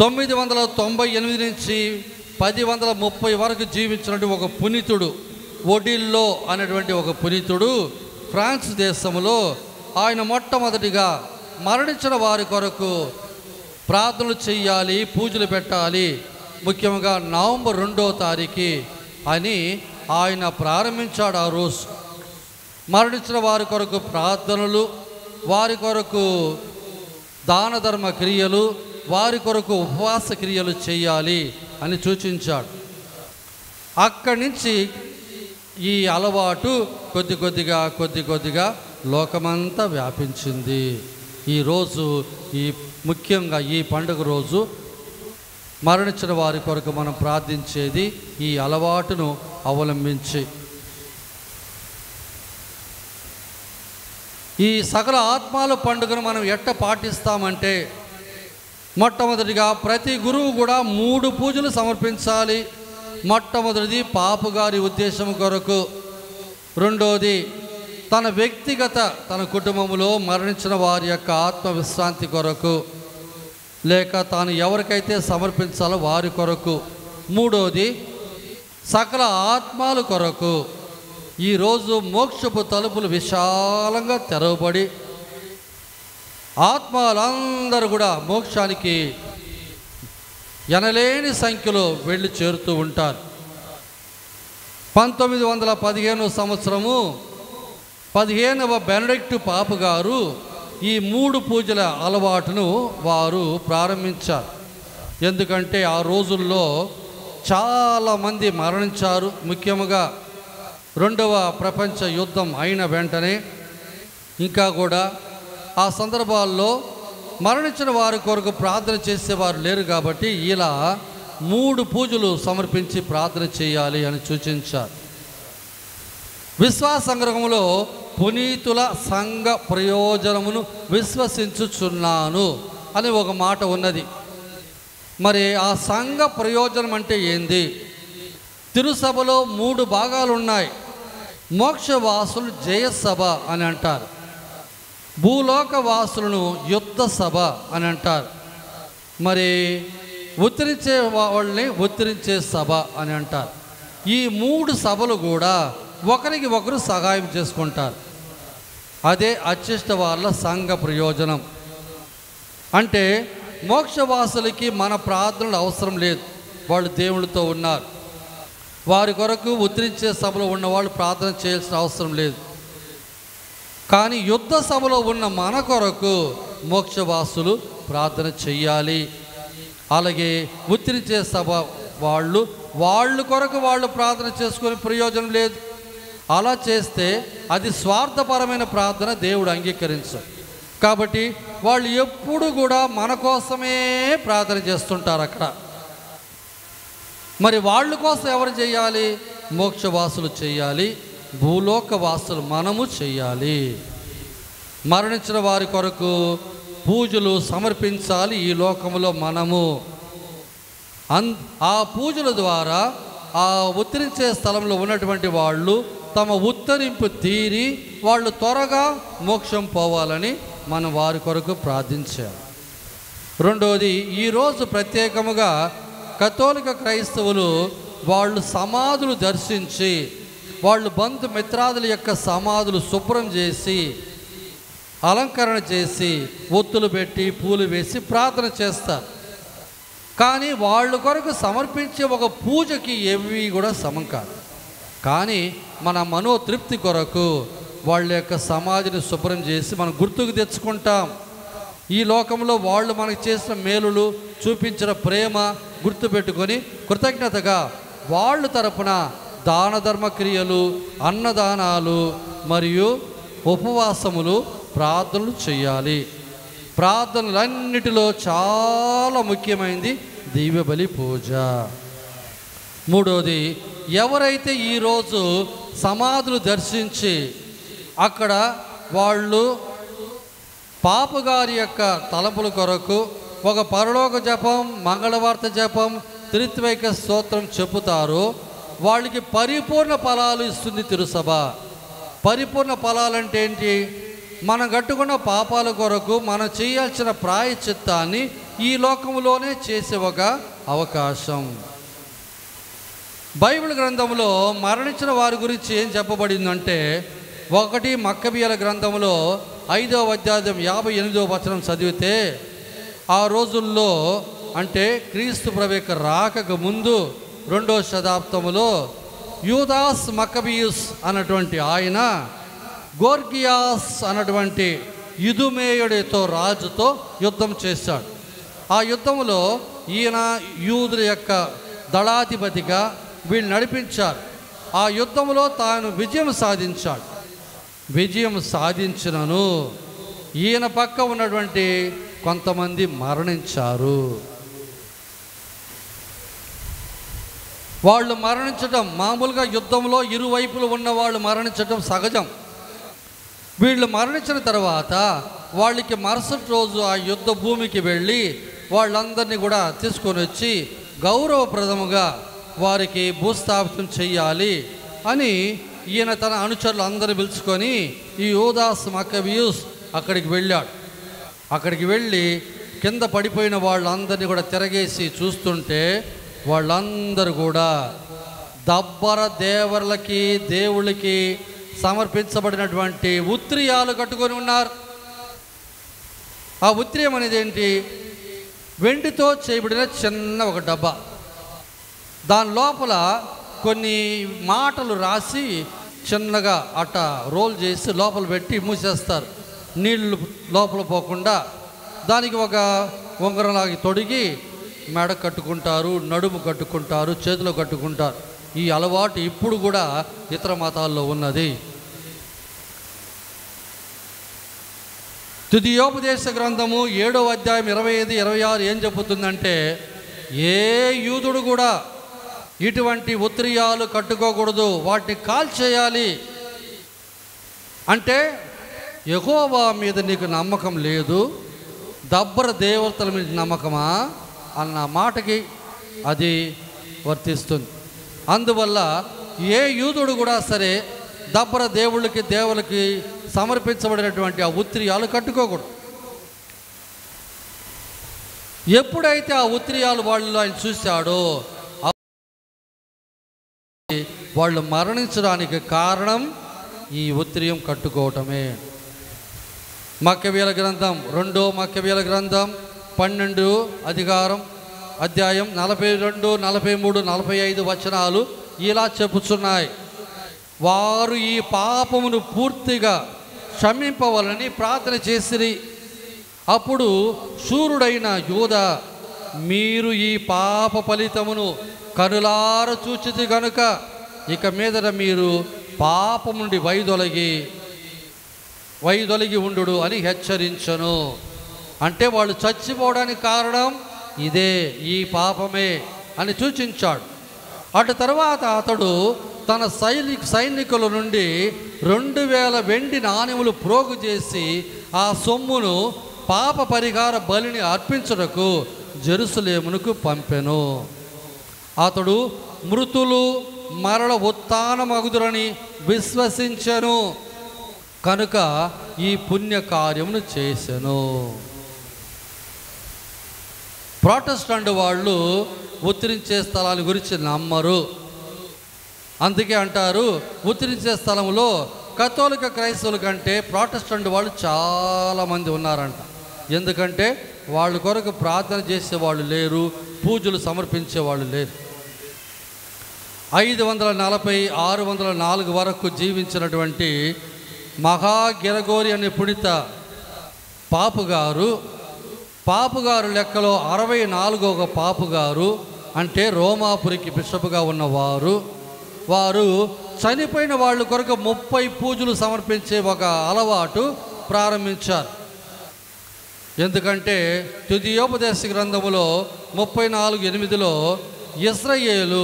998 నుంచి 1030 వరకు జీవించినటువంటి ఒక పునీతుడు ఒడిల్లో అనేటువంటి ఒక పునీతుడు ఫ్రాన్స్ దేశంలో ఆయన మొట్టమొదటిగా మరణించిన వారి కొరకు ప్రార్థనలు చెయ్యాలి, పూజలు పెట్టాలి, ముఖ్యంగా నవంబర్ 2వ తారీఖు అని ఆయన ప్రారంభించాడు. ఆ రోజు మరణించిన వారి కొరకు ప్రార్థనలు, వారి కొరకు దాన ధర్మ క్రియలు, వారి కొరకు ఉపవాస క్రియలు చేయాలి అని సూచించాడు. అక్కడి నుంచి ఈ అలవాటు కొద్ది కొద్దిగా లోకమంతా వ్యాపించింది. ఈరోజు ముఖ్యంగా ఈ పండుగ రోజు మరణించిన వారి కొరకు మనం ప్రార్థించేది ఈ అలవాటును అవలంబించి. ఈ సకల ఆత్మాల పండుగను మనం ఎట్ట పాటిస్తామంటే, మొట్టమొదటిగా ప్రతి గురువు కూడా 3 పూజలు సమర్పించాలి. మొట్టమొదటిది పాపుగారి ఉద్దేశం కొరకు, రెండోది తన వ్యక్తిగత తన కుటుంబంలో మరణించిన వారి యొక్క ఆత్మవిశ్రాంతి కొరకు, లేక తాను ఎవరికైతే సమర్పించాలో వారి కొరకు, మూడోది సకల ఆత్మాల కొరకు. ఈరోజు మోక్షపు తలుపులు విశాలంగా తెరవబడి ఆత్మలందరూ కూడా మోక్షానికి ఎనలేని సంఖ్యలో వెళ్ళి చేరుతూ ఉంటారు. 1915 సంవత్సరము 15వ బెనడిక్ట్ పాపు గారు ఈ 3 పూజల అలవాటును వారు ప్రారంభించారు. ఎందుకంటే ఆ రోజుల్లో చాలామంది మరణించారు. ముఖ్యంగా 2వ ప్రపంచ యుద్ధం అయిన వెంటనే ఇంకా కూడా ఆ సందర్భాల్లో మరణించిన వారి కొరకు ప్రార్థన చేసేవారు లేరు. కాబట్టి ఇలా 3 పూజలు సమర్పించి ప్రార్థన చేయాలి అని సూచించారు. విశ్వాస సంగ్రహంలో పునీతుల సంఘ ప్రయోజనమును విశ్వసించుచున్నాను అని ఒక మాట ఉన్నది. మరి ఆ సంఘ ప్రయోజనం అంటే ఏంది? తిరుసభలో 3 భాగాలు ఉన్నాయి. మోక్షవాసులు జయసభ అని అంటారు, భూలోకవాసులను యుద్ధ సభ అని అంటారు, మరి ఉత్తరించే వాళ్ళని ఉత్తరించే సభ అని అంటారు. ఈ 3 సభలు కూడా ఒకరికి ఒకరు సహాయం చేసుకుంటారు. అదే అచ్చిష్ట వాళ్ళ సంఘ ప్రయోజనం. అంటే మోక్షవాసులకి మన ప్రార్థనలు అవసరం లేదు, వాళ్ళు దేవుళ్ళతో ఉన్నారు. వారి కొరకు ఉత్తరించే సభలో ఉన్నవాళ్ళు ప్రార్థన చేయాల్సిన అవసరం లేదు. కానీ యుద్ధ సభలో ఉన్న మన కొరకు మోక్షవాసులు ప్రార్థన చెయ్యాలి. అలాగే ఉత్తరించే సభ వాళ్ళు కొరకు వాళ్ళు ప్రార్థన చేసుకునే ప్రయోజనం లేదు. అలా చేస్తే అది స్వార్థపరమైన ప్రార్థన, దేవుడు అంగీకరించు. కాబట్టి వాళ్ళు ఎప్పుడు కూడా మన కోసమే ప్రార్థన చేస్తుంటారు అక్కడ. మరి వాళ్ళ కోసం ఎవరు చేయాలి? మోక్షవాసులు చేయాలి, భూలోక వాసులు మనము చేయాలి. మరణించిన వారి కొరకు పూజలు సమర్పించాలి ఈ లోకంలో మనము. ఆ పూజల ద్వారా ఆ ఉత్తరించే స్థలంలో ఉన్నటువంటి వాళ్ళు తమ ఉత్తరింపు తీరి వాళ్ళు త్వరగా మోక్షం పోవాలని మనం వారి కొరకు ప్రార్థించాలి. రెండోది, ఈరోజు ప్రత్యేకముగా కథోలిక క్రైస్తవులు వాళ్ళు సమాధులు దర్శించి వాళ్ళు బంధుమిత్రాదుల యొక్క సమాధులు శుభ్రం చేసి అలంకరణ చేసి ఒత్తులు పెట్టి పూలు వేసి ప్రార్థన చేస్తారు. కానీ వాళ్ళ కొరకు సమర్పించే ఒక పూజకి ఏవి కూడా సమం కాదు. కానీ మన మనోతృప్తి కొరకు వాళ్ళ యొక్క సమాధిని శుభ్రం చేసి మనం గుర్తుకు తెచ్చుకుంటాం. ఈ లోకంలో వాళ్ళు మనకు చేసిన మేలులు చూపించిన ప్రేమ గుర్తుపెట్టుకొని కృతజ్ఞతగా వాళ్ళ తరపున దాన ధర్మ క్రియలు, అన్నదానాలు మరియు ఉపవాసములు, ప్రార్థనలు చేయాలి. ప్రార్థనలన్నిటిలో చాలా ముఖ్యమైనది దివ్య బలి పూజ. మూడోది, ఎవరైతే ఈరోజు సమాధులు దర్శించి అక్కడ వాళ్ళు పాపగారి యొక్క తలపుల కొరకు ఒక పరలోక జపం, మంగళవార్త జపం, త్రిత్వైక స్తోత్రం చెప్పుతారు, వాళ్ళకి పరిపూర్ణ ఫలాలు ఇస్తుంది తిరుసభ. పరిపూర్ణ ఫలాలంటే ఏంటి? మనం కట్టుకున్న పాపాల కొరకు మనం చేయాల్సిన ప్రాయశ్చిత్తాన్ని ఈ లోకంలోనే చేసే ఒక అవకాశం. బైబిల్ గ్రంథంలో మరణించిన వారి గురించి ఏం చెప్పబడిందంటే, 1 మక్కబీయుల గ్రంథంలో 5వ అధ్యాయం 58వ వచనం చదివితే, ఆ రోజుల్లో అంటే క్రీస్తు ప్రభువు రాకకు ముందు 2వ శతాబ్దంలో యూదాస్ మక్కబీయుస్ అన్నటువంటి ఆయన గోర్గియాస్ అన్నటువంటి యుదుమేయుడితో రాజుతో యుద్ధం చేశాడు. ఆ యుద్ధంలో ఈయన యూదుల యొక్క దళాధిపతిగా వీళ్ళు నడిపించారు. ఆ యుద్ధంలో తాను విజయం సాధించాడు. విజయం సాధించినను ఈయన పక్క ఉన్నటువంటి కొంతమంది మరణించారు. వాళ్ళు మరణించడం మామూలుగా యుద్ధంలో ఇరువైపులు ఉన్న వాళ్ళు మరణించడం సహజం. వీళ్ళు మరణించిన తర్వాత వాళ్ళకి మరుసటి రోజు ఆ యుద్ధ భూమికి వెళ్ళి వాళ్ళందరినీ కూడా తీసుకొని వచ్చి గౌరవప్రదముగా వారికి భూస్థాపితం చెయ్యాలి అని ఈయన తన అనుచరులు అందరూ పిలుచుకొని ఈ యూదాస్ మక్కబీయుస్ అక్కడికి వెళ్ళాడు. అక్కడికి వెళ్ళి కింద పడిపోయిన వాళ్ళందరినీ కూడా తిరగేసి చూస్తుంటే వాళ్ళందరూ కూడా దబ్బర దేవర్లకి దేవుళ్ళకి సమర్పించబడినటువంటి ఉత్రియాలు కట్టుకొని ఉన్నారు. ఆ ఉత్రియం అనేది ఏంటి? వెండితో చేయబడిన చిన్న ఒక డబ్బా, దాని లోపల కొన్ని మాటలు రాసి చిన్నగా అట్ట రోల్ చేసి లోపల పెట్టి మూసేస్తారు, నీళ్లు లోపల పోకుండా. దానికి ఒక ఉంగరంలాగి తొడిగి మెడ కట్టుకుంటారు, నడుము కట్టుకుంటారు, చేతిలో కట్టుకుంటారు. ఈ అలవాటు ఇప్పుడు కూడా ఇతర మతాల్లో ఉన్నది. తుదియోపదేశ గ్రంథము 7వ అధ్యాయం 25, 26 ఏం చెబుతుందంటే, ఏ యూదుడు కూడా ఇటువంటి ఉత్రియాలు కట్టుకోకూడదు, వాటిని కాల్చేయాలి. అంటే యెహోవా మీద నీకు నమ్మకం లేదు, దబ్బర దేవతల మీద నమ్మకమా అన్న మాటకి అది వర్తిస్తుంది. అందువల్ల ఏ యూదుడు కూడా సరే దబ్బర దేవుళ్ళకి దేవుళ్ళకి సమర్పించబడినటువంటి ఆ ఉత్రియాలు కట్టుకోకూడదు. ఎప్పుడైతే ఆ ఉత్రియాలు వాళ్ళు ఆయన చూశాడో వాళ్ళు మరణించడానికి కారణం ఈ ఉత్రియం కట్టుకోవటమే. మక్కబీయుల గ్రంథం 2వ మక్కబీయుల గ్రంథం 12వ అధ్యాయం 42, 43, 45 వచనాలు ఇలా చెప్పుచున్నాయి. వారు ఈ పాపమును పూర్తిగా క్షమింపవలని ప్రార్థన చేసిరి. అప్పుడు శూరుడైన యూదా, మీరు ఈ పాప ఫలితమును కనులార చూచితి గనుక ఇక మీదట మీరు పాపం నుండి వైదొలగి ఉండు అని హెచ్చరించను. అంటే వాళ్ళు చచ్చిపోవడానికి కారణం ఇదే, ఈ పాపమే అని సూచించాడు. అటు తర్వాత అతడు తన సైనికుల నుండి 2000 వెండి నాణెములు ప్రోగు చేసి ఆ సొమ్మును పాప పరిహార బలిని అర్పించుటకు జెరూసలేమునకు పంపెను. అతడు మృతులు మరల ఉత్థానమగుదురని విశ్వసించెను కనుక ఈ పుణ్యకార్యమును చేసెను. ప్రొటెస్టెంట్ వాళ్ళు ఉత్తరించే స్థలాల గురించి నమ్మరు. అందుకే అంటారు, ఉత్తరించే స్థలంలో కథోలిక క్రైస్తవుల కంటే ప్రొటెస్టెంట్ వాళ్ళు చాలామంది ఉన్నారంట. ఎందుకంటే వాళ్ళ కొరకు ప్రార్థన చేసేవాళ్ళు లేరు, పూజలు సమర్పించేవాళ్ళు లేరు. 540 604 వరకు జీవించినటువంటి మహా గెరగోరి అనే పుణిత పాపుగారు లెక్కలో 64వ పాపుగారు, అంటే రోమాపురికి బిషప్గా ఉన్నవారు. వారు చనిపోయిన వాళ్ళ కొరకు 30 పూజలు సమర్పించే ఒక అలవాటు ప్రారంభించారు. ఎందుకంటే తుదియోపదేశ గ్రంథములో 34:8లో ఇశ్రాయేలు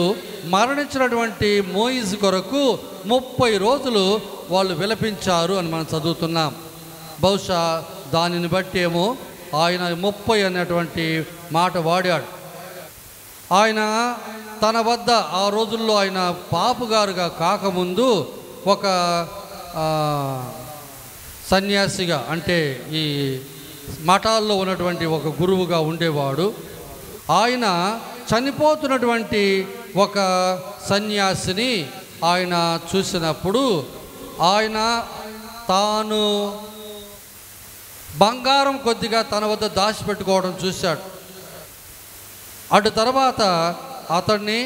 మరణించినటువంటి మోయిజు కొరకు 30 రోజులు వాళ్ళు విలపించారు అని మనం చదువుతున్నాం. బహుశా దానిని బట్టి ఏమో ఆయన 30 అనేటువంటి మాట వాడాడు. ఆయన తన వద్ద ఆ రోజుల్లో ఆయన పాపుగారుగా కాకముందు ఒక సన్యాసిగా, అంటే ఈ మఠాల్లో ఉన్నటువంటి ఒక గురువుగా ఉండేవాడు. ఆయన చనిపోతున్నటువంటి ఒక సన్యాసిని ఆయన చూసినప్పుడు ఆయన తాను బంగారం కొద్దిగా తన వద్ద దాచిపెట్టుకోవడం చూశాడు. అటు తర్వాత అతన్ని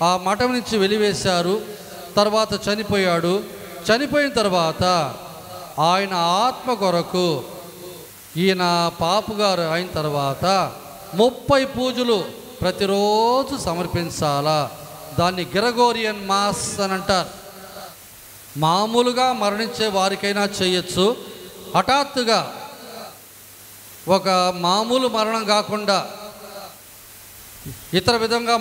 ఆ మఠం నుంచి వెలివేశారు. తర్వాత చనిపోయాడు. చనిపోయిన తర్వాత ఆయన ఆత్మ కొరకు ఈయన పాపుగారు అయిన తర్వాత 30 పూజలు ప్రతిరోజు సమర్పించాలా. దాన్ని గ్రెగోరియన్ మాస్ అని అంటారు. మామూలుగా మరణించే వారికైనా చేయొచ్చు. హఠాత్తుగా ఒక మామూలు మరణం కాకుండా ఇతర విధంగా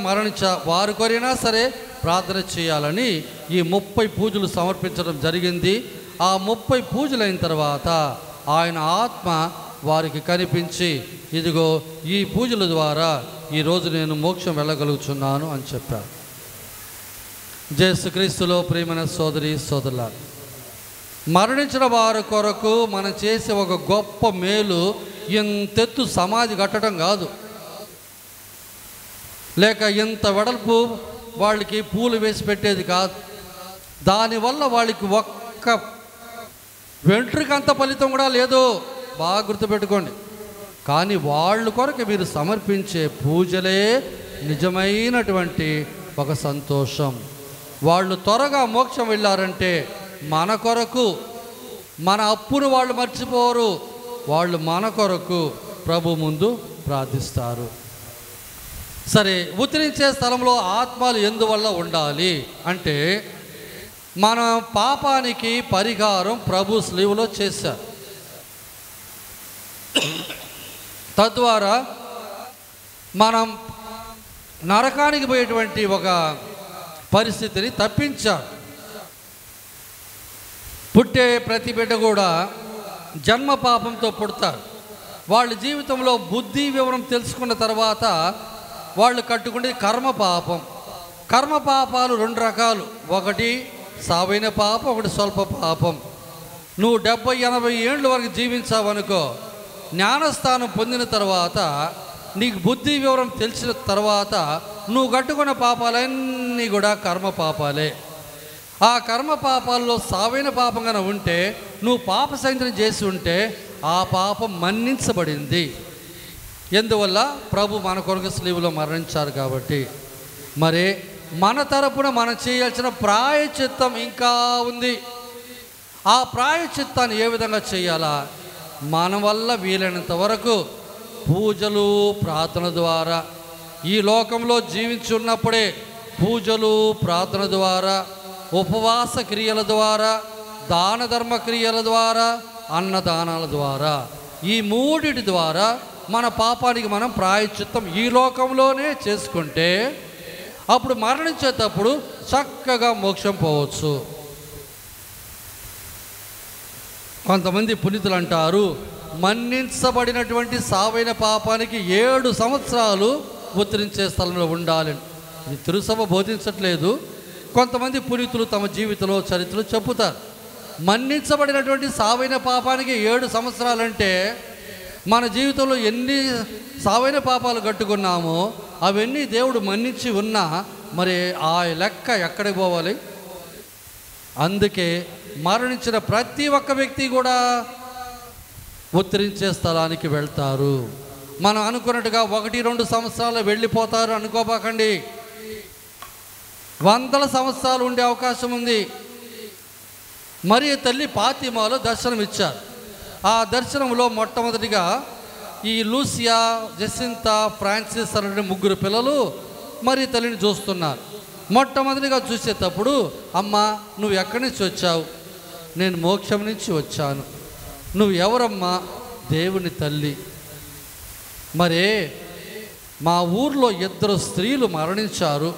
వారి కొరైనా సరే ప్రార్థన చేయాలని ఈ 30 పూజలు సమర్పించడం జరిగింది. ఆ 30 పూజలైన తర్వాత ఆయన ఆత్మ వారికి కనిపించి, ఇదిగో ఈ పూజల ద్వారా ఈరోజు నేను మోక్షం వెళ్ళగలుగుతున్నాను అని చెప్పారు. యేసుక్రీస్తులో ప్రియమైన సోదరి సోదరులారా, మరణించిన వారి కొరకు మనం చేసే ఒక గొప్ప మేలు ఇంతెత్తు సమాధి కట్టడం కాదు, లేక ఇంత వెడల్పు వాళ్ళకి పూలు వేసి పెట్టేది కాదు. దానివల్ల వాళ్ళకి ఒక్క వెంట్రుకంత ఫలితం కూడా లేదు. బాగా గుర్తుపెట్టుకోండి. కానీ వాళ్ళ కొరకు మీరు సమర్పించే పూజలే నిజమైనటువంటి ఒక సంతోషం. వాళ్ళు త్వరగా మోక్షం వెళ్ళారంటే మన కొరకు, మన అప్పును వాళ్ళు మర్చిపోరు. వాళ్ళు మన కొరకు ప్రభు ముందు ప్రార్థిస్తారు. సరే, ఉత్తరించే స్థలంలో ఆత్మలు ఎందువల్ల ఉండాలి అంటే, మన పాపానికి పరిహారం ప్రభు స్లీవులో చేశారు. తద్వారా మనం నరకానికి పోయేటువంటి ఒక పరిస్థితిని తప్పించాడు. పుట్టే ప్రతి బిడ్డ కూడా జన్మ పాపంతో పుడతారు. వాళ్ళ జీవితంలో బుద్ధి వివరం తెలుసుకున్న తర్వాత వాళ్ళు కట్టుకునేది కర్మ పాపం. కర్మ పాపాలు 2 రకాలు. ఒకటి సావైన పాపం, ఒకటి స్వల్ప పాపం. నువ్వు 70-80 ఏళ్ళ వరకు జీవించావనుకో, జ్ఞానస్థానం పొందిన తర్వాత, నీకు బుద్ధి వివరం తెలిసిన తర్వాత నువ్వు కట్టుకున్న పాపాలన్నీ కూడా కర్మ పాపాలే. ఆ కర్మ పాపాల్లో సావైన పాపంగా ఉంటే, నువ్వు పాప సంచరణ చేసి ఉంటే ఆ పాపం మన్నించబడింది. ఎందువల్ల ప్రభు మన కొరకు స్లీవులో మరణించారు కాబట్టి. మరి మన తరపున మనం చేయాల్సిన ప్రాయశ్చిత్తం ఇంకా ఉంది. ఆ ప్రాయశ్చిత్తాన్ని ఏ విధంగా చేయాలా? మన వల్ల వీలైనంత వరకు పూజలు ప్రార్థన ద్వారా, ఈ లోకంలో జీవించి ఉన్నప్పుడే పూజలు ప్రార్థన ద్వారా, ఉపవాస క్రియల ద్వారా, దాన ధర్మ క్రియల ద్వారా, అన్నదానాల ద్వారా, ఈ 3 ద్వారా మన పాపానికి మనం ప్రాయశ్చిత్తం ఈ లోకంలోనే చేసుకుంటే అప్పుడు మరణించేటప్పుడు చక్కగా మోక్షం పోవచ్చు. కొంతమంది పునీతులు అంటారు, మన్నించబడినటువంటి సావైన పాపానికి 7 సంవత్సరాలు ఉత్తరించే స్థలంలో ఉండాలని. ఇది తిరుసభ బోధించట్లేదు. కొంతమంది పునీతులు తమ జీవితంలో చరిత్రలు చెప్పుతారు. మన్నించబడినటువంటి సావైన పాపానికి 7 సంవత్సరాలంటే మన జీవితంలో ఎన్ని సావైన పాపాలు కట్టుకున్నామో అవన్నీ దేవుడు మన్నించి ఉన్నా మరి ఆ లెక్క ఎక్కడికి పోవాలి? అందుకే మరణించిన ప్రతి ఒక్క వ్యక్తి కూడా ఉత్తరించే స్థలానికి వెళ్తారు. మనం అనుకున్నట్టుగా 1-2 సంవత్సరాలు వెళ్ళిపోతారు అనుకోబాకండి. 100 సంవత్సరాలు ఉండే అవకాశం ఉంది. మరి తల్లి ఫాతిమాలో దర్శనం ఇచ్చారు. ఆ దర్శనంలో మొట్టమొదటిగా ఈ లూసియా, జెసింతా, ఫ్రాన్సిస్ అనే 3 పిల్లలు మరి తల్లిని చూస్తున్నారు. మొట్టమొదటిగా చూసేటప్పుడు, అమ్మ నువ్వు ఎక్కడి నుంచి వచ్చావు? నేను మోక్షం నుంచి వచ్చాను. నువ్వు ఎవరమ్మా? దేవుని తల్లి. మరే మా ఊర్లో 2 స్త్రీలు మరణించారు,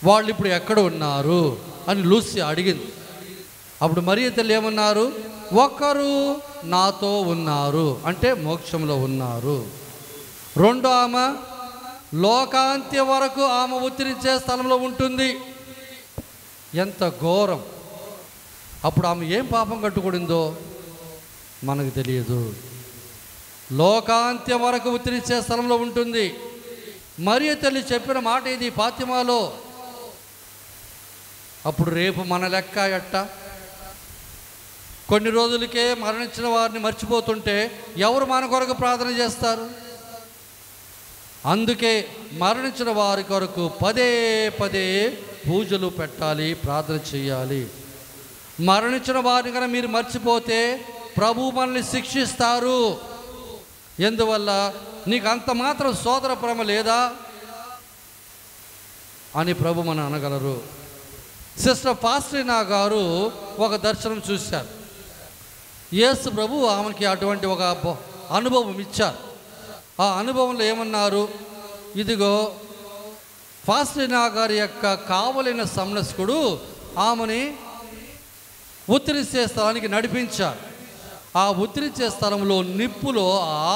వాళ్ళు ఇప్పుడు ఎక్కడ ఉన్నారు అని లూసియా అడిగింది. అప్పుడు మరియ తల్లి ఏమన్నారు? ఒకరు నాతో ఉన్నారు, అంటే మోక్షంలో ఉన్నారు. రెండో ఆమె లోకాంత్య వరకు ఆమె ఉత్తరించే స్థలంలో ఉంటుంది. ఎంత ఘోరం! అప్పుడు ఆమె ఏం పాపం కట్టుకుడిందో మనకు తెలియదు. లోకాంత్యం వరకు ఉత్తరించే స్థలంలో ఉంటుంది. మరియ తల్లి చెప్పిన మాట ఇది ఫాతిమాలో. అప్పుడు రేపు మన లెక్క ఎట్ట? కొన్ని రోజులకే మరణించిన వారిని మర్చిపోతుంటే ఎవరు మన కొరకు ప్రార్థన చేస్తారు? అందుకే మరణించిన వారి కొరకు పదే పూజలు పెట్టాలి, ప్రార్థన చేయాలి. మరణించిన వారిని కనుక మీరు మర్చిపోతే ప్రభు మనల్ని శిక్షిస్తారు. ఎందువల్ల? నీకు అంత మాత్రం సోదర ప్రేమ లేదా అని ప్రభు మన అనగలరు. సిస్టర్ ఫాస్టినా గారు ఒక దర్శనం చూశారు. యేసు ప్రభు ఆమెకి అటువంటి ఒక అనుభవం ఇచ్చారు. ఆ అనుభవంలో ఏమన్నారు? ఇదిగో ఫాస్టినా గారి యొక్క కావలైన సంరక్షకుడు ఆమెని ఉత్తరించే స్థలానికి నడిపించారు. ఆ ఉత్తరించే స్థలంలో నిప్పులో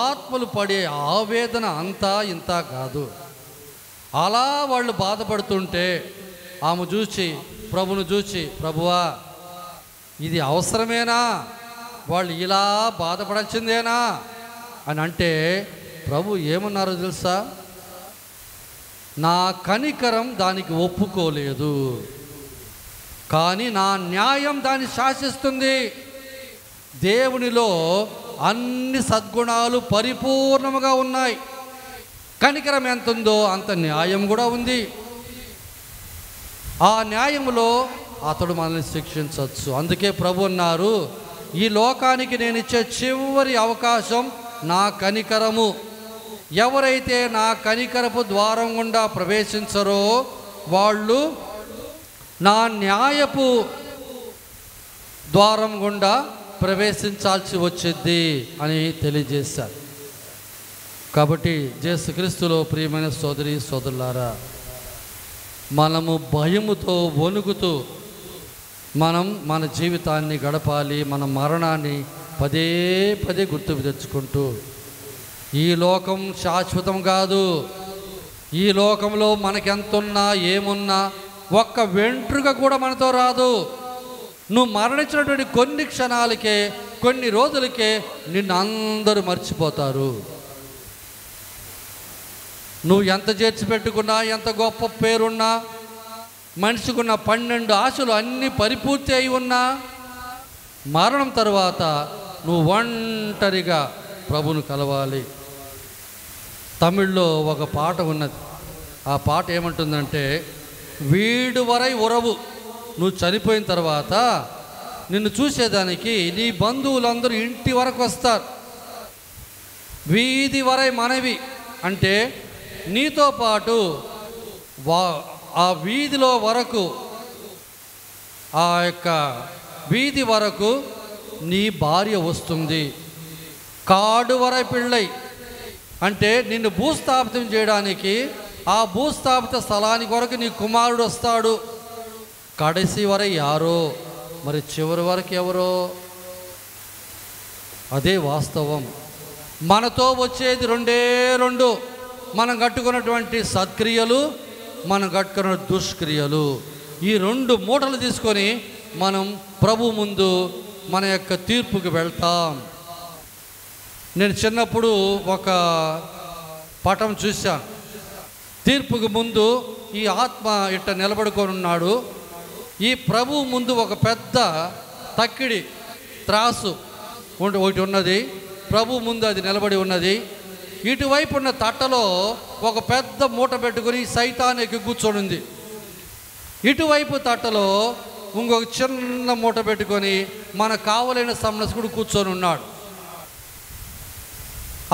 ఆత్మలు పడే ఆవేదన అంతా ఇంత కాదు. అలా వాళ్ళు బాధపడుతుంటే ఆమె చూసి ప్రభును చూసి, ప్రభువా ఇది అవసరమేనా? వాళ్ళు ఇలా బాధపడాల్సిందేనా అని అంటే ప్రభు ఏమన్నారో తెలుసా? నా కనికరం దానికి ఒప్పుకోలేదు, కానీ నా న్యాయం దాన్ని శాసిస్తుంది. దేవునిలో అన్ని సద్గుణాలు పరిపూర్ణముగా ఉన్నాయి. కనికరం ఎంత ఉందో అంత న్యాయం కూడా ఉంది. ఆ న్యాయములో అతడు మనల్ని శిక్షించవచ్చు. అందుకే ప్రభు అన్నారు, ఈ లోకానికి నేను ఇచ్చే చివరి అవకాశం నా కనికరము. ఎవరైతే నా కనికరపు ద్వారం గుండా ప్రవేశించరో వాళ్ళు నా న్యాయపు ద్వారం గుండా ప్రవేశించాల్సి వచ్చింది అని తెలియజేశారు. కాబట్టి యేసుక్రీస్తులో ప్రియమైన సోదరి సోదరులారా, మనము భయముతో వణుకుతూ మనం మన జీవితాన్ని గడపాలి. మన మరణాన్ని పదే గుర్తుకు తెచ్చుకుంటూ, ఈ లోకం శాశ్వతం కాదు. ఈ లోకంలో మనకెంతున్నా ఏమున్నా ఒక్క వెంట్రుక కూడా మనతో రాదు. నువ్వు మరణించినటువంటి కొన్ని క్షణాలకే, కొన్ని రోజులకే నిన్ను అందరూ మర్చిపోతారు. నువ్వు ఎంత చేర్చి పెట్టుకున్నా, ఎంత గొప్ప పేరున్నా, మనిషికున్న 12 ఆశలు అన్నీ పరిపూర్తి అయి ఉన్నా, మరణం తర్వాత నువ్వు ఒంటరిగా ప్రభును కలవాలి. తమిళ్లో ఒక పాట ఉన్నది. ఆ పాట ఏమంటుందంటే, వీడు వరై ఉరవు, నువ్వు చనిపోయిన తర్వాత నిన్ను చూసేదానికి నీ బంధువులందరూ ఇంటి వరకు వస్తారు. వీధి వరై మనవి అంటే నీతో పాటు ఆ వీధిలో వరకు, ఆ యొక్క వీధి వరకు నీ భార్య వస్తుంది. కాడు వరై పిళ్ళై అంటే నిన్ను భూస్థాపితం చేయడానికి ఆ భూస్థాపిత స్థలానికి వరకు నీ కుమారుడు వస్తాడు. కడసి వర యారో, మరి చివరి వరకు ఎవరో? అదే వాస్తవం. మనతో వచ్చేది రెండు, మనం కట్టుకున్నటువంటి సత్క్రియలు, మనం కట్టుకున్న దుష్క్రియలు. ఈ 2 మూటలు తీసుకొని మనం ప్రభు ముందు మన యొక్క తీర్పుకి వెళ్తాం. నేను చిన్నప్పుడు ఒక పటం చూశాను. తీర్పుకి ముందు ఈ ఆత్మ ఇట్ట నిలబడుకొని ఉన్నాడు. ఈ ప్రభు ముందు ఒక పెద్ద తక్కిడి త్రాసు ఒకటి ఉన్నది. ప్రభు ముందు అది నిలబడి ఉన్నది. ఇటువైపు ఉన్న తట్టలో ఒక పెద్ద మూట పెట్టుకుని సైతాన్ ఎక్కి కూర్చొని ఉంది. ఇటువైపు తట్టలో ఇంకొక చిన్న మూట పెట్టుకొని మనకు కావలైన సమ్మనసుకుడు కూర్చొని ఉన్నాడు.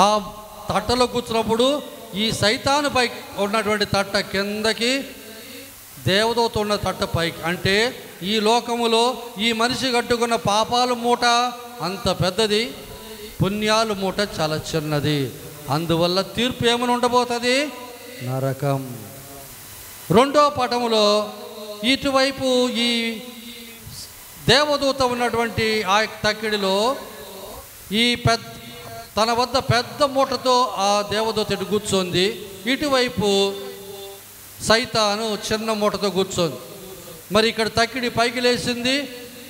ఆ తట్టలో కూర్చున్నప్పుడు ఈ సైతాను పైకి ఉన్నటువంటి తట్ట కిందకి, దేవదూత ఉన్న తట్ట పైకి. అంటే ఈ లోకములో ఈ మనిషి కట్టుకున్న పాపాల మూట అంత పెద్దది, పుణ్యాల మూట చాలా చిన్నది. అందువల్ల తీర్పు ఏమని ఉండబోతుంది? నరకం. 2వ పటములో ఇటువైపు ఈ దేవదూత ఉన్నటువంటి ఆ తక్కిడిలో ఈ తన వద్ద పెద్ద మూటతో ఆ దేవదూత ఇటు కూర్చోంది. ఇటువైపు సైతాను చిన్న మూటతో కూర్చోంది. మరి ఇక్కడ తక్కిడి పైకి లేచింది,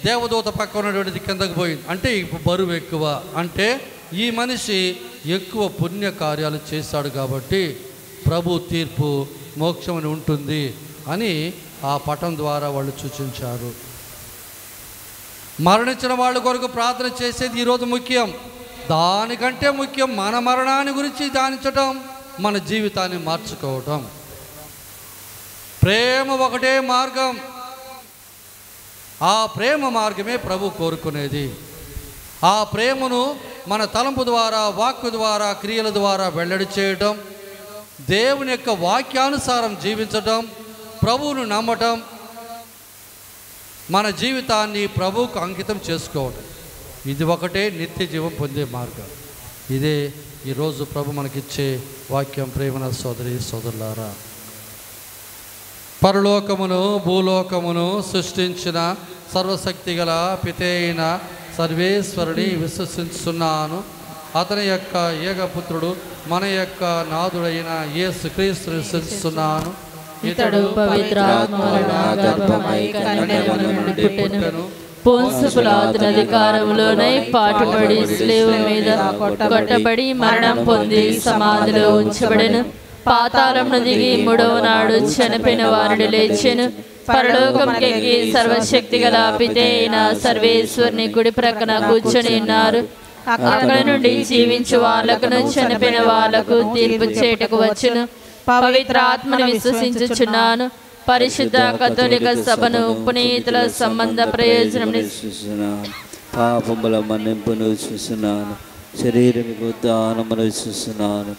దేవదూత పక్క ఉన్నటువంటిది కిందకు పోయింది. అంటే ఇప్పుడు బరువు ఎక్కువ. అంటే ఈ మనిషి ఎక్కువ పుణ్య కార్యాలు చేశాడు కాబట్టి ప్రభు తీర్పు మోక్షమని ఉంటుంది అని ఆ పటం ద్వారా వాళ్ళు సూచించారు. మరణించిన వాళ్ళ కొరకు ప్రార్థన చేసేది ఈరోజు ముఖ్యం. దానికంటే ముఖ్యం మన మరణాన్ని గురించి ధ్యానించటం, మన జీవితాన్ని మార్చుకోవటం. ప్రేమ ఒకటే మార్గం. ఆ ప్రేమ మార్గమే ప్రభు కోరుకునేది. ఆ ప్రేమను మన తలంపు ద్వారా, వాక్కు ద్వారా, క్రియల ద్వారా వెల్లడి చేయటం, దేవుని యొక్క వాక్యానుసారం జీవించటం, ప్రభువును నమ్మటం, మన జీవితాన్ని ప్రభువుకు అంకితం చేసుకోవటం. ఇది ఒకటే నిత్య జీవం పొందే మార్గం. ఇదే ఈరోజు ప్రభు మనకిచ్చే వాక్యం. ప్రేమన సోదరి సోదరులారా, పరలోకమును భూలోకమును సృష్టించిన సర్వశక్తి గల పితే అయిన సర్వేశ్వరుని విశ్వసిస్తున్నాను. అతని యొక్క ఏకపుత్రుడు మన యొక్క నాథుడైన యేసుక్రీస్తుని విశ్వసిస్తున్నాను. ఇతడు పవిత్రాత్మ వలన గర్భమై కన్యక నుండి పుట్టెను. పొన్సు పిలాతు అధికారంలోనే పాటుపడి శిలువ మీద కొట్టబడి మరణం పొంది సమాధిలో ఉంచబడెను. పాతాళమును దిగి 3వ నాడు చనిపోయిన వారిని లేచెను. పరలోకంకెక్కి సర్వశక్తి గల పితే అయిన సర్వేశ్వరుని కుడి ప్రక్కన కూర్చొని ఉన్నారు. అక్కడ నుండి జీవించు వాళ్ళకును చనిపోయిన వాళ్లకు తీర్పు చేటకు వచ్చును. పవిత్ర ఆత్మను విశ్వసించుచున్నాను. పరిశుద్ధ కథోలిక సభను, పునీతుల సంబంధ ప్రయోజనం, పాపముల మన్నింపును విశ్వసిస్తున్నాను. శరీరముకు దానమును విశ్వసిస్తున్నాను.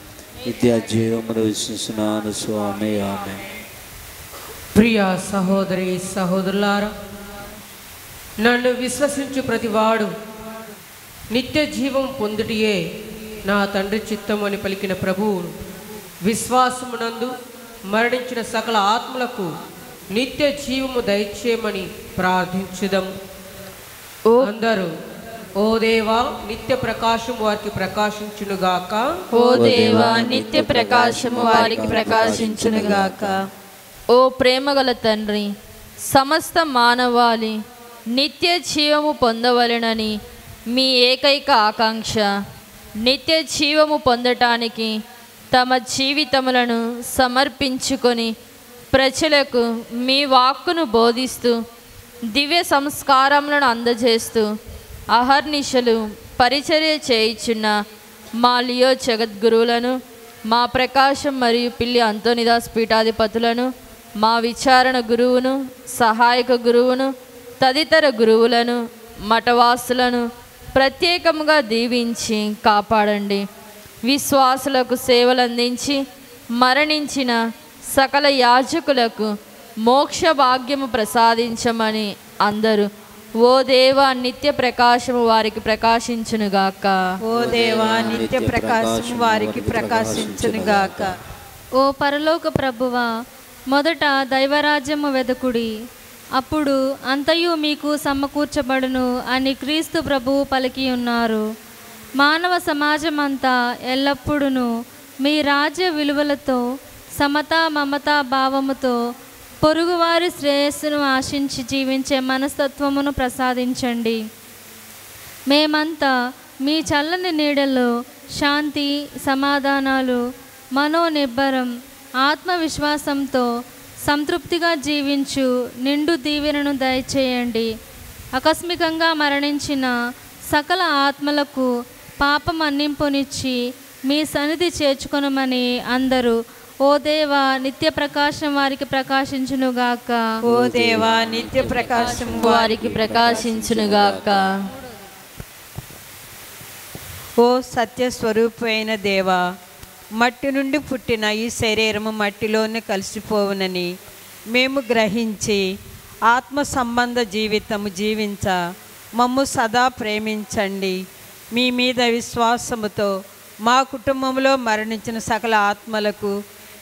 నిత్య జీవమును విశ్వసిస్తున్నాను. స్వామి ఆమేన్. ప్రియ సహోదరి సహోదరులారా, నన్ను విశ్వసించు ప్రతివాడు నిత్య జీవం పొందుటియే నా తండ్రి చిత్తం అని పలికిన ప్రభువు విశ్వాసమునందు మరణించిన సకల ఆత్మలకు నిత్య జీవము దయచేయమని ప్రార్థించుదాం. అందరూ ఓ దేవా నిత్య ప్రకాశం వారికి ప్రకాశించునుగాక. ఓ దేవా నిత్య ప్రకాశము వారికి ప్రకాశించునుగాక. ఓ ప్రేమగల తండ్రి, సమస్త మానవాళి నిత్య జీవము పొందవలెనని మీ ఏకైక ఆకాంక్ష, నిత్య జీవము పొందటానికి తమ జీవితములను సమర్పించుకొని ప్రజలకు మీ వాక్కును బోధిస్తూ దివ్య సంస్కారములను అందజేస్తూ అహర్నిశలు పరిచర్య చేయుచున్న మా లియో జగద్గురువులను, మా ప్రకాశం మరియు పిల్లి అంతోనిదాస్ పీఠాధిపతులను, మా విచారణ గురువును, సహాయక గురువును, తదితర గురువులను, మఠవాసులను ప్రత్యేకముగా దీవించి కాపాడండి. విశ్వాసులకు సేవలందించి మరణించిన సకల యాజకులకు మోక్ష భాగ్యము ప్రసాదించమని అందరూ ఓ దేవా నిత్య ప్రకాశము వారికి ప్రకాశించునుగాక. ఓ దేవా నిత్య ప్రకాశము వారికి ప్రకాశించునుగాక. ఓ పరలోక ప్రభువా, మొదట దైవరాజ్యము వెదకుడి, అప్పుడు అంతయు మీకు సమకూర్చబడును అని క్రీస్తు ప్రభువు పలికి ఉన్నారు. మానవ సమాజమంతా ఎల్లప్పుడూ మీ రాజ్య విలువలతో సమతా మమతా భావముతో పొరుగువారి శ్రేయస్సును ఆశించి జీవించే మనస్తత్వమును ప్రసాదించండి. మేమంతా మీ చల్లని నీడలో శాంతి సమాధానాలు, మనోనిబ్బరం, ఆత్మవిశ్వాసంతో సంతృప్తిగా జీవించు నిండు దీవెనను దయచేయండి. ఆకస్మికంగా మరణించిన సకల ఆత్మలకు పాప మన్నింపునిచ్చి మీ సన్నిధి చేర్చుకొనమని అందరూ ఓ దేవా నిత్య ప్రకాశం వారికి ప్రకాశించునుగాక. ఓ దేవా నిత్య ప్రకాశం వారికి ప్రకాశించునుగాక. ఓ సత్యస్వరూపమైన దేవా, మట్టి నుండి పుట్టిన ఈ శరీరము మట్టిలోనే కలిసిపోవునని మేము గ్రహించి ఆత్మ సంబంధ జీవితము జీవించ మమ్ము సదా ప్రేమించండి. మీ మీద విశ్వాసముతో మా కుటుంబంలో మరణించిన సకల ఆత్మలకు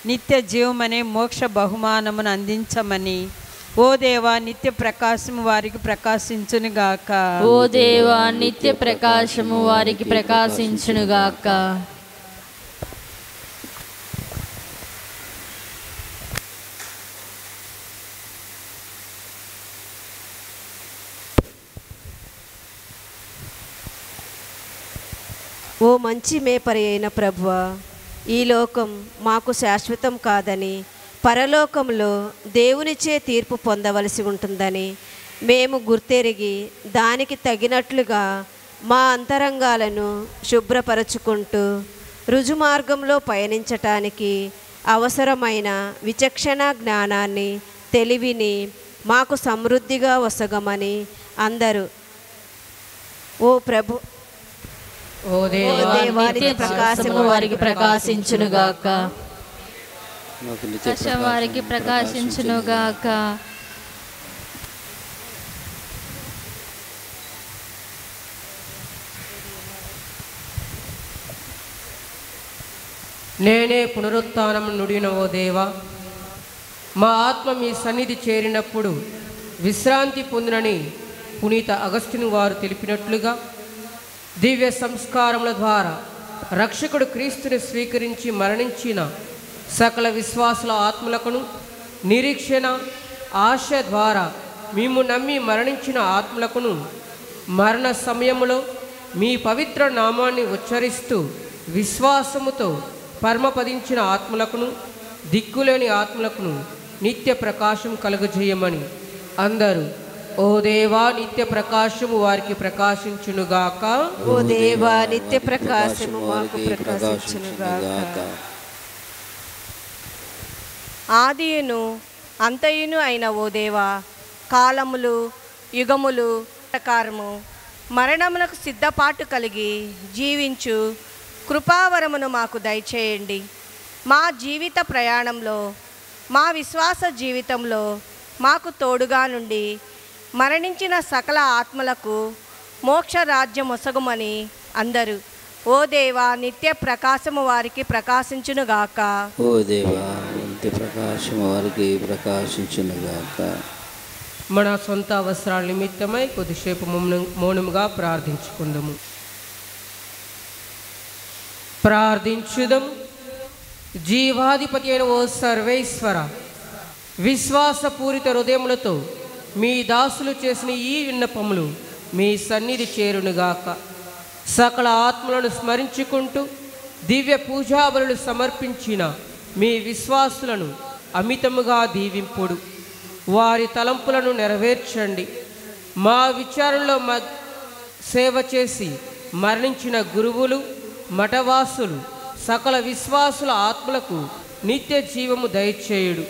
నిత్య జీవమనే మోక్ష బహుమానమును అందించమని ఓ దేవా నిత్య ప్రకాశము వారికి ప్రకాశించునుగాక. ఓ దేవా నిత్య ప్రకాశము వారికి ప్రకాశించునుగాక. ఓ మంచి మేపరి అయిన ప్రభువా, ఈ లోకం మాకు శాశ్వతం కాదని, పరలోకంలో దేవునిచే తీర్పు పొందవలసి ఉంటుందని మేము గుర్తెరిగి దానికి తగినట్లుగా మా అంతరంగాలను శుభ్రపరచుకుంటూ రుజుమార్గంలో పయనించటానికి అవసరమైన విచక్షణ జ్ఞానాన్ని తెలివిని మాకు సమృద్ధిగా వసగమని అందరూ ఓ ప్రభు ఓ దేవా నిత్య ప్రకాశము వారికి ప్రకాశించునుగాక. ప్రకాశం వారికి ప్రకాశించునుగాక. నేనే పునరుత్థానం నుడిన ఓ దేవా, మా ఆత్మ మీ సన్నిధి చేరినప్పుడు విశ్రాంతి పొందినని పునీత అగస్టిన్ వారు తెలిపినట్లుగా దివ్య సంస్కారముల ద్వారా రక్షకుడు క్రీస్తుని స్వీకరించి మరణించిన సకల విశ్వాసుల ఆత్మలకును నిరీక్షణ ఆశ ద్వారా మేము నమ్మి మరణించిన ఆత్మలకును మరణ సమయములో మీ పవిత్ర నామాన్ని ఉచ్చరిస్తూ విశ్వాసముతో పరమపదించిన ఆత్మలకును దిక్కులేని ఆత్మలకును నిత్య ప్రకాశం కలుగజేయమని అందరూ ఓ దేవా నిత్య ప్రకాశము వారికి ప్రకాశించునుగాక. ఓ దేవా నిత్య ప్రకాశము మాకు ప్రకాశించునుగాక. ఆదియును అంతయును అయిన ఓ దేవా, కాలములు యుగములు ప్రకారము మరణమునకు సిద్ధపాటు కలిగి జీవించు కృపావరమును మాకు దయచేయండి. మా జీవిత ప్రయాణంలో మా విశ్వాస జీవితంలో మాకు తోడుగా నుండి మరణించిన సకల ఆత్మలకు మోక్ష రాజ్యం ఒసగుమని అందరూ ఓ దేవా నిత్య ప్రకాశము వారికి ప్రకాశించునుగాక. ఓ దేవా నిత్య ప్రకాశము వారికి ప్రకాశించునుగాక. మన సొంత అవసరాల నిమిత్తమై కొద్దిసేపు మౌనముగా ప్రార్థించుకుందాము. ప్రార్థించుదము. జీవాధిపతి అయిన ఓ సర్వేశ్వర, విశ్వాసపూరిత హృదయములతో మీ దాసులు చేసిన ఈ విన్నపములు మీ సన్నిధి చేరునుగాక. సకల ఆత్మలను స్మరించుకుంటూ దివ్య పూజాబలులు సమర్పించిన మీ విశ్వాసులను అమితముగా దీవింపుడు. వారి తలంపులను నెరవేర్చండి. మా విచారణలో సేవ చేసి మరణించిన గురువులు మఠవాసులు సకల విశ్వాసుల ఆత్మలకు నిత్య జీవము దయచేయుడు.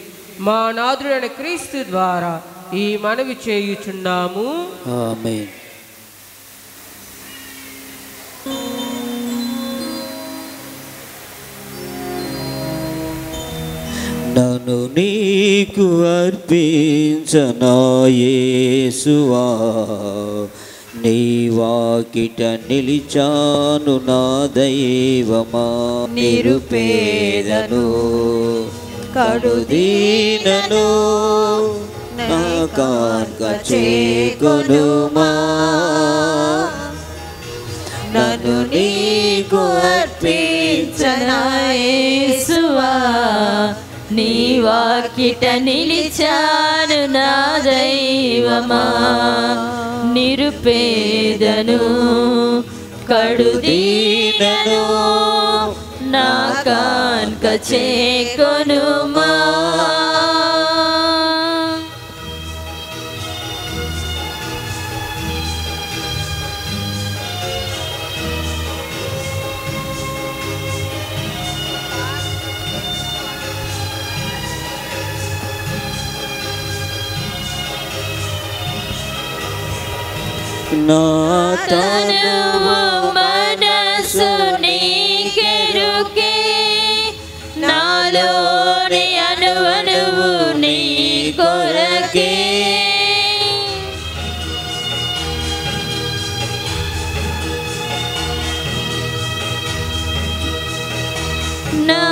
మా నాథుడైన క్రీస్తు ద్వారా ఈ మనవి చేయుచున్నాము. ఆమేన్. నన్ను నీకు అర్పించనా యేసువా, నీ వాకిట నిలిచాను నా దైవమా, నిరుపేదను కడుదీనను నా కాన్క చేకొనుమా, నన్ను నీకు అర్పించనా యేసువా, నీ వాకిట నిలిచాను నా దైవమా, నిరుపేదను కడుదీనను నా కాన్క చేకొనుమా. నా తనువు మనసు నీకెరుకే, నాలోని అణువణువు నీ కొరకే, నా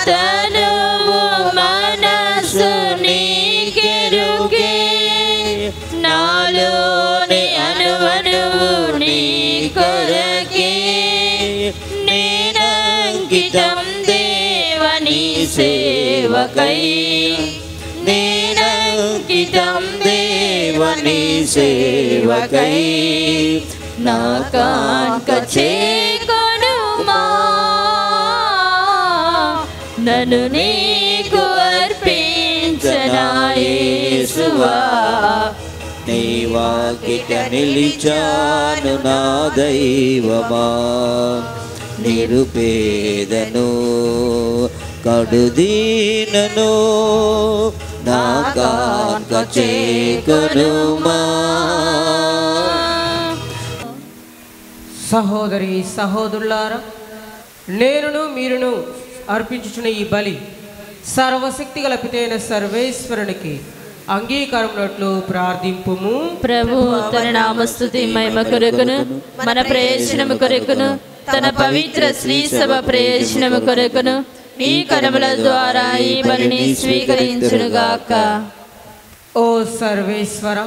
తనువు మనసు నీకెరుకే, నాలోని అణువణువు నీ కొరకే, నేనంకితం దేవని సేవకై, నేనంకితం దేవని సేవకై, నా కాన్క చేకొనుమా, నన్ను నీకు అర్పించనా యేసువా, నీ వాకిట నిలిచాను నా దైవమా, నిరుపేదను కడుదీనను నా కాన్క చేకొనుమా. సహోదరి సహోదరులారా, నేనును మీరును అర్పించుచున్న ఈ బలి సర్వశక్తి గల పితైన సర్వేశ్వరునికి అంగీకారమునట్లు ప్రార్థింపుము. ప్రభు తన నామస్తుతి మహిమ కొరకును మన ప్రయోజనము కొరకును తన పవిత్ర శ్రీ సభ ప్రయోజనము కొరకును ఈ కరముల ద్వారా ఈ బలిని స్వీకరించునుగాక. ఓ సర్వేశ్వర,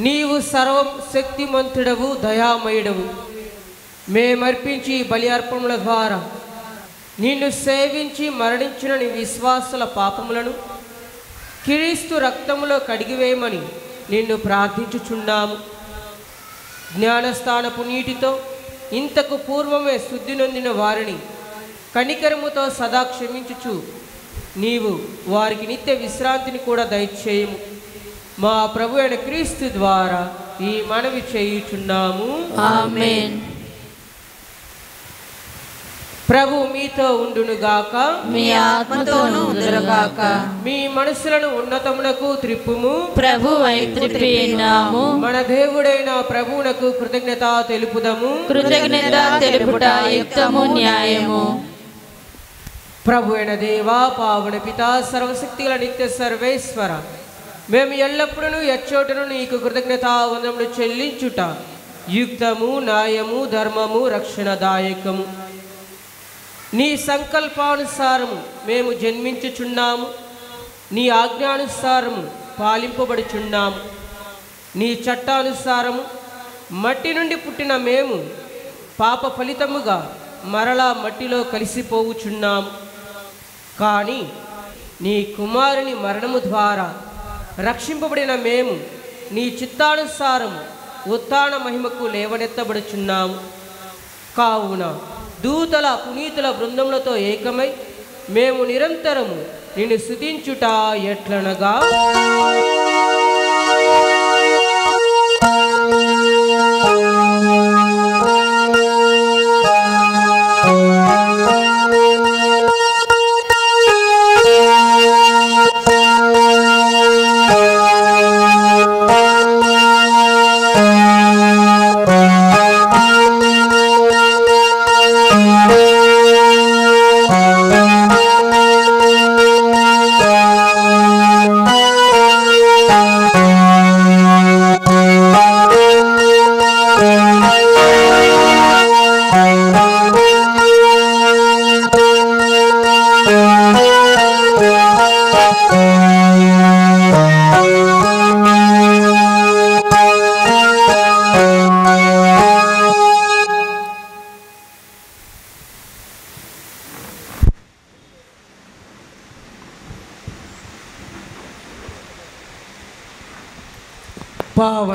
నీవు సర్వశక్తిమంతుడవు, దయామయుడవు. మేమర్పించి ఈ బలి అర్పణల ద్వారా నిన్ను సేవించి మరణించిన నీ విశ్వాసుల పాపములను క్రీస్తు రక్తములో కడిగివేయమని నిన్ను ప్రార్థించుచున్నాము. జ్ఞానస్థానపు నీటితో ఇంతకు పూర్వమే శుద్ధి నొందిన వారిని కనికరముతో సదా క్షమించుచు నీవు వారికి నిత్య విశ్రాంతిని కూడా దయచేయము. మా ప్రభు అయిన క్రీస్తు ద్వారా ఈ మనవి చేయుచున్నాము. ఆమేన్. ప్రభు మీతో ఉండునుగాక, మీ ఆత్మతోనూ ఉండునుగాక. మీ మనసులను ఉన్నతమునకు త్రిప్పుము. ప్రభు వైపు త్రిప్పినాము. మన దేవుడైన ప్రభువునకు కృతజ్ఞత తెలుపుదము. కృతజ్ఞత తెలుపుట యుక్తము, న్యాయము. ప్రభు అయిన దేవా, పావన పిత, సర్వశక్తిగల నిత్య సర్వేశ్వర, మేము ఎల్లప్పుడూ ఎచ్చోటను నీకు కృతజ్ఞత వందనములు చెల్లించుట యుక్తము, న్యాయము, ధర్మము, రక్షణదాయకము. నీ సంకల్పానుసారము మేము జన్మించుచున్నాము, నీ ఆజ్ఞానుసారము పాలింపబడుచున్నాము. నీ చట్టానుసారము మట్టి నుండి పుట్టిన మేము పాప ఫలితముగా మరలా మట్టిలో కలిసిపోవుచున్నాము. కానీ నీ కుమారుని మరణము ద్వారా రక్షింపబడిన మేము నీ చిత్తానుసారము ఉత్థాన మహిమకు లేవనెత్తబడుచున్నాము. కావున దూతల పునీతుల బృందములతో ఏకమై మేము నిరంతరము నిన్ను స్తుతించుట ఎట్లనగా,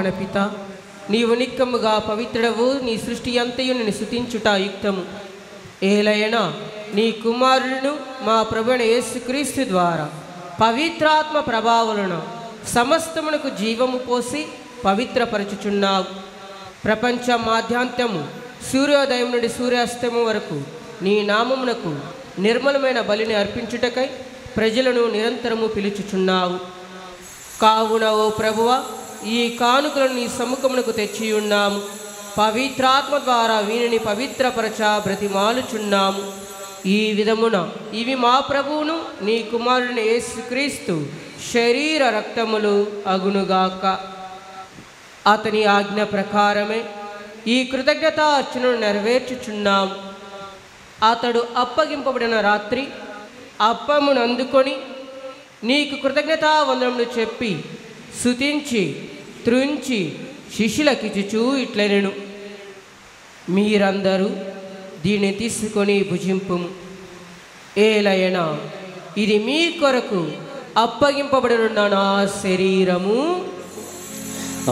గల పిత, నీవు నిక్కముగా పవిత్రుడవు, నీ సృష్టి అంతయు నిన్ను స్తుతించుట యుక్తము. ఏలైనా నీ కుమారులను మా ప్రభువైన యేసుక్రీస్తు ద్వారా పవిత్రాత్మ ప్రభావములను సమస్తమునకు జీవము పోసి పవిత్రపరచుచున్నావు. ప్రపంచ మాధ్యాంతము సూర్యోదయం నుండి సూర్యాస్తమం వరకు నీ నామమునకు నిర్మలమైన బలిని అర్పించుటకై ప్రజలను నిరంతరము పిలుచుచున్నావు. కావున ఓ ప్రభువ, ఈ కానుకలను నీ సముఖమునకు తెచ్చి ఉన్నాము. పవిత్రాత్మ ద్వారా వీనిని పవిత్రపరచ బ్రతిమాలుచున్నాము. ఈ విధమున ఇవి మా ప్రభువును నీ కుమారుని యేసుక్రీస్తు శరీర రక్తములు అగునుగాక. అతని ఆజ్ఞ ప్రకారమే ఈ కృతజ్ఞత అర్చనను నెరవేర్చుచున్నాము. అతడు అప్పగింపబడిన రాత్రి అప్పమును అందుకొని నీకు కృతజ్ఞతావందనములు చెప్పి స్తుతించి త్రుంచి శిష్యులకిచ్చుచూ ఇట్లనెను, మీరందరూ దీన్ని తీసుకొని భుజింపుము. ఏలయనా ఇది మీ కొరకు అప్పగింపబడిన నా శరీరము.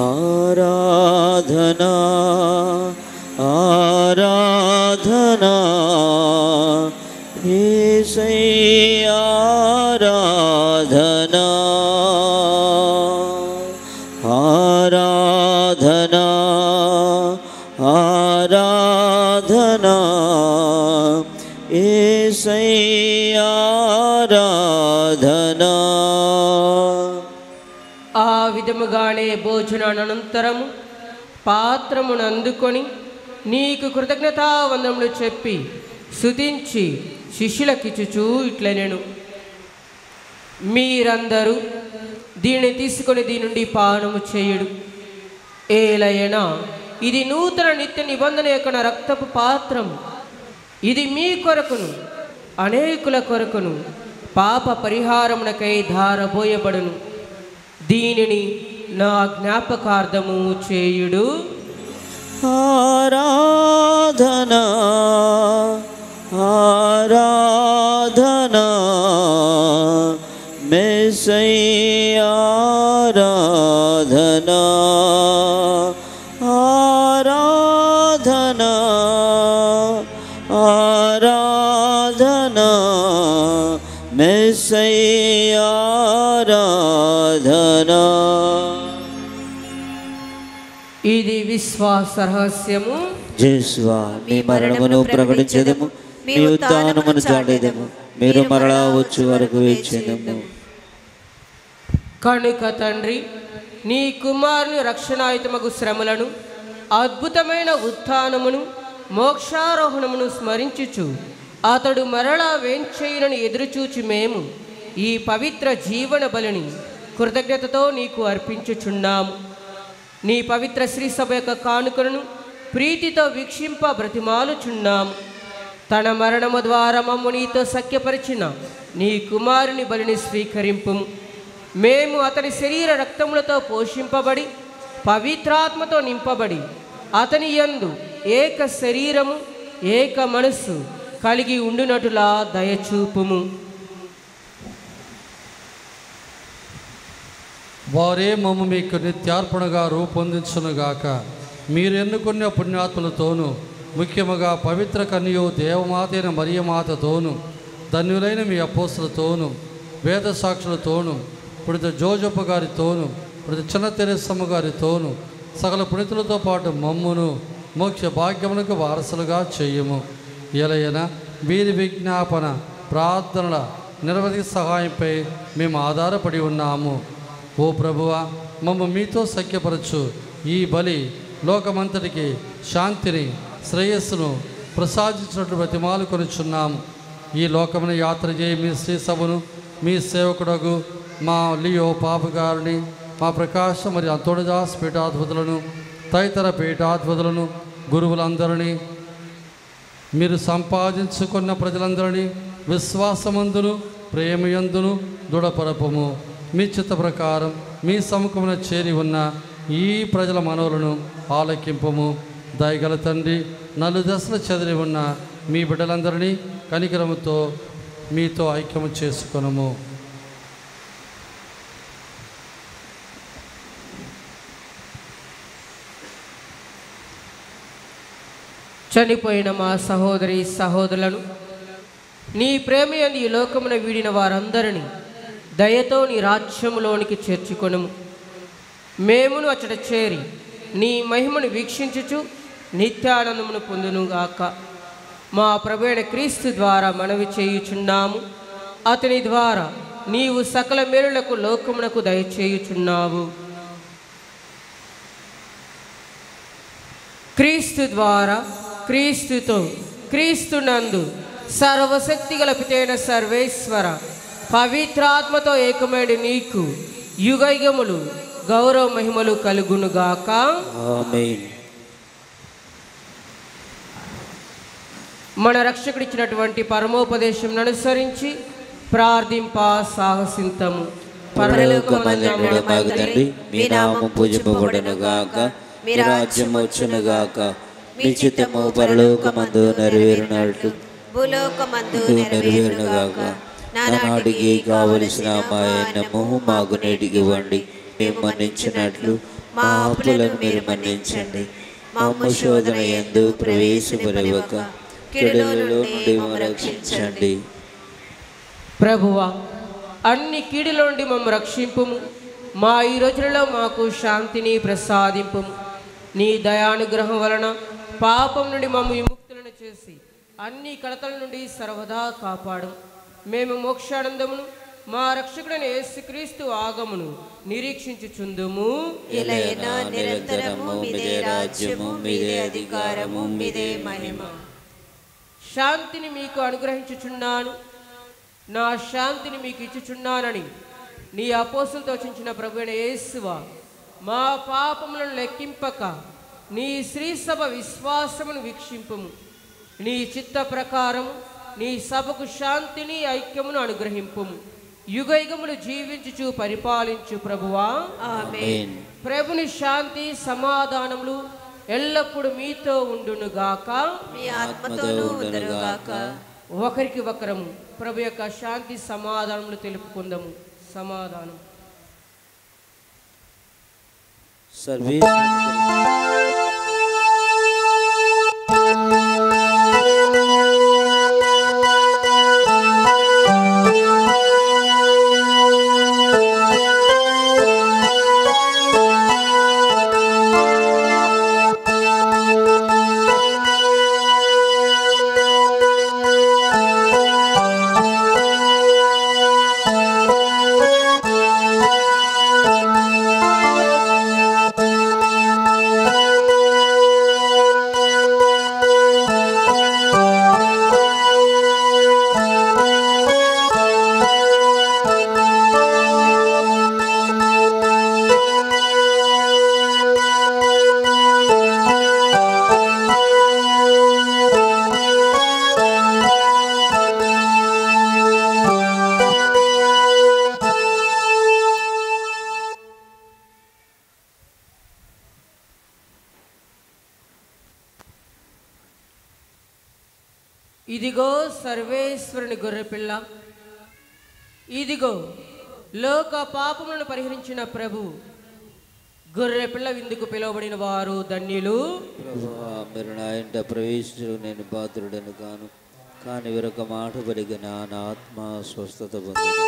ఆరాధనా ఆరాధనా యేసయ్యా ఆరాధనా ఆరాధనా ఆరాధనా యేసయ్యా ఆరాధనా. ఆ విధముగానే భోజనానంతరము పాత్రమును అందుకొని నీకు కృతజ్ఞతావందనములు చెప్పి స్తుతించి శిష్యులకిచ్చుచూ ఇట్లనెను, మీరందరూ దీన్ని తీసుకొని దీని నుండి పానము చేయుడు. ఏలయనా ఇది నూతన నిత్య నిబంధన యొక్క నా రక్తపు పాత్రము. ఇది మీ కొరకును అనేకుల కొరకును పాప పరిహారమునకై ధారబోయబడును. దీనిని నా జ్ఞాపకార్థము చేయుడు. ఆరాధనా ఆరాధనా మెస్సయ్యా ఆరాధనా ఆరాధనా ఆరాధనా మెస్సయ్యా ఆరాధనా. ఇది విశ్వాస రహస్యము. జేసువా మీ మరణమును ప్రకటించెదము, మీ ఉత్థానమును చాటెదము, మీరు మరలా వచ్చు వరకు వేచెదము. కనుక తండ్రి, నీ కుమారుని రక్షణాయుతమగు శ్రమలను, అద్భుతమైన ఉత్థానమును, మోక్షారోహణమును స్మరించుచు అతడు మరలా వేంచేయునని ఎదురుచూచి మేము ఈ పవిత్ర జీవన బలిని కృతజ్ఞతతో నీకు అర్పించుచున్నాము. నీ పవిత్ర శ్రీ సభ యొక్క కానుకలను ప్రీతితో వీక్షింప బ్రతిమాలుచున్నాము. తన మరణము ద్వారా మమ్ము నీతో సఖ్యపరిచిన నీ కుమారుని బలిని స్వీకరింపుము. మేము అతని శరీర రక్తములతో పోషింపబడి పవిత్రాత్మతో నింపబడి అతని యందు ఏక శరీరము ఏక మనస్సు కలిగి ఉండునటులా దయచూపుము. వారే మమ్మ మీకు నిత్యార్పణగా రూపొందించునుగాక. మీరు ఎన్నుకున్న పుణ్యాత్ములతోనూ ముఖ్యముగా పవిత్ర కన్యో దేవమాత అయిన మరియమాతతోనూ ధన్యులైన మీ అపోస్తులతోనూ వేద సాక్షులతోనూ పుడిత జోజప్ప గారితోనూ పుడిత చిన్న తెరెసమ్మ గారితోనూ సకల పుణితులతో పాటు మమ్మును మోక్ష భాగ్యమునకు వారసులుగా చేయము. ఎలయన వీరి విజ్ఞాపన ప్రార్థనల నిరవధి సహాయంపై మేము ఆధారపడి ఉన్నాము. ఓ ప్రభువా, మమ్మ మీతో సఖ్యపరచు. ఈ బలి లోకమంతటికి శాంతిని శ్రేయస్సును ప్రసాదించినట్లు బ్రతిమాలు కొనుచున్నాము. ఈ లోకమున యాత్ర చేయి మీ శ్రీ సభను మీ సేవకుడగు మా లియో పాపగారిని, మా ప్రకాశ మరియు అంతోడిదాస్ పీఠాధిపతులను, తదితర పీఠాధిపతులను, గురువులందరినీ, మీరు సంపాదించుకున్న ప్రజలందరినీ విశ్వాసమందును ప్రేమయందును దృఢపరపము. మీ చిత్త ప్రకారం మీ సముఖమున చేరి ఉన్న ఈ ప్రజల మనవులను ఆలకింపము. దయగల తండ్రి, నలుదశలు చెదిరి ఉన్న మీ బిడ్డలందరినీ కనికరముతో మీతో ఐక్యము చేసుకొనుము. చనిపోయిన మా సహోదరి సహోదరులను నీ ప్రేమయందు ఈ లోకమున వీడిన వారందరినీ దయతో నీ రాజ్యములోనికి చేర్చుకొనుము. మేమును అచ్చట చేరి నీ మహిమను వీక్షించుచు నిత్యానందమును పొందునుగాక. మా ప్రభువైన క్రీస్తు ద్వారా మనవి చేయుచున్నాము. అతని ద్వారా నీవు సకల మేలులకు లోకమునకు దయచేయుచున్నావు. క్రీస్తు ద్వారా, క్రీస్తుతో, క్రీస్తునందు సర్వశక్తిగల పితైన సర్వేశ్వర పవిత్రాత్మతో ఏకమైన నీకు యుగయుగములు గౌరవ మహిమలు కలుగునుగాక. ఆమేన్. మన రక్షకుడిచ్చినటువంటి పరమోపదేశం అనుసరించి ప్రార్థింప సాహసింతము. పరలోకమందున్న మా తండ్రి, మీ నామం పూజింపబడునుగాక, మీ రాజ్యం వచ్చునుగాక, మీ చిత్తము పరలోకమందు నెరవేరునట్లు భూలోకమందు నెరవేరునుగాక. నానాటికి కావలసిన మా అన్నము మాకు నేటికి ఇవ్వండి. మేము మన్నించినట్లు మా అప్పులను మీరు మన్నించండి. మా శోధన యందు ప్రవేశపడవక కీడుల నుండి మమ్మల్ని రక్షించండి. ప్రభువా, అన్ని కీడుల నుండి మమ్మ రక్షింపుము. మా ఈ రోజులలో మాకు శాంతిని ప్రసాదింపుము. నీ దయానుగ్రహం వలన పాపం నుండి మమ్మ విముక్తులను చేసి అన్ని కలతల నుండి సర్వదా కాపాడు. మేము మోక్షానందమును మా రక్షకుడైన యేసుక్రీస్తు ఆగమును నిరీక్షించుచుందుము. ఎలయనా నిరంతరము మీదే రాజ్యము, మీదే అధికారము, మీదే మహిమ. శాంతిని మీకు అనుగ్రహించుచున్నాను, నా శాంతిని మీకు ఇచ్చుచున్నానని నీ అపోస్తులతో చించిన ప్రభువైన యేసువా, మా పాపములను లెక్కింపక నీ శ్రీసభ విశ్వాసమును వీక్షింపుము. నీ చిత్త ప్రకారము నీ సభకు శాంతిని ఐక్యమును అనుగ్రహింపుము. యుగయుగములు జీవించుచు పరిపాలించు ప్రభువా. ఆమేన్. ప్రభుని శాంతి సమాధానములు ఎల్లప్పుడూ మీతో ఉండునుగాక, మీ ఆత్మతోనూ ఉండునుగాక. ఒకరికి ఒకరము ప్రభు యొక్క శాంతి సమాధానములు తెలుపుకుందాము. సమాధానం. ఇదిగో సర్వేశ్వరుని గొర్రెపిల్ల, ఇదిగో లోక పాపములను పరిహరించిన ప్రభు. గొర్రెపిల్ల విందుకు పిలువబడిన వారు ధన్యులు. ప్రభువా, మీరు నా ఇంట ప్రవేశించు నేను పాత్రుడను కాను, కానీ వేరొక మాట పలికిన నా ఆత్మ స్వస్థత పొందును.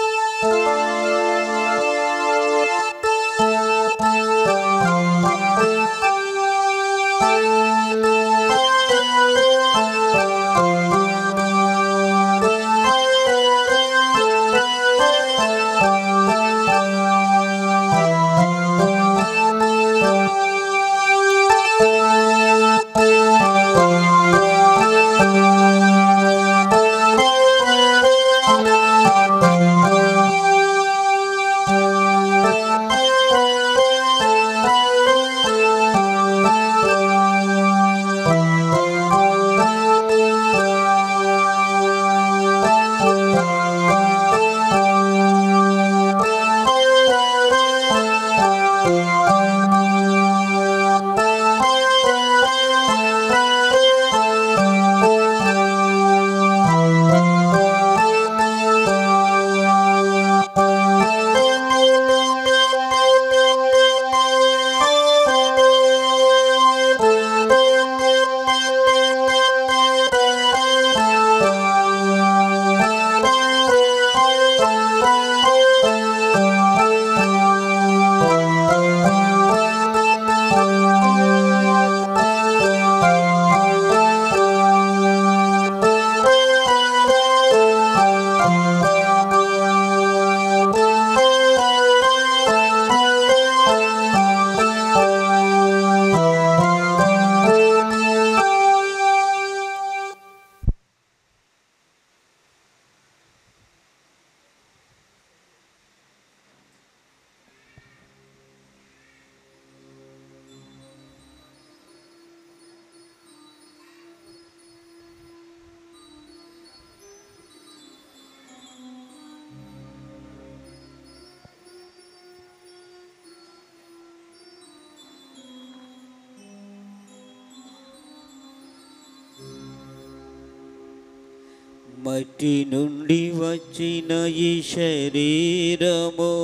మట్టి నుండి వచ్చిన ఈ శరీరము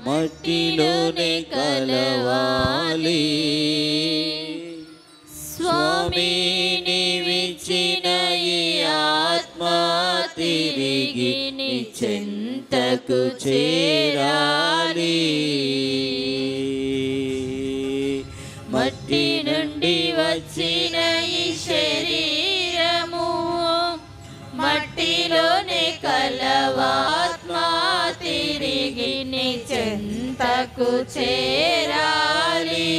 మట్టిలోనే కలవాలి. స్వామి నీవిచ్చిన ఈ ఆత్మ తిరిగి నీ చెంతకు చేరాలి. మట్టి నుండి వచ్చిన ఈ శరీరము మట్టిలోనే కలవాత్మ తిరిగి నీ చెంతకు చేరాలి.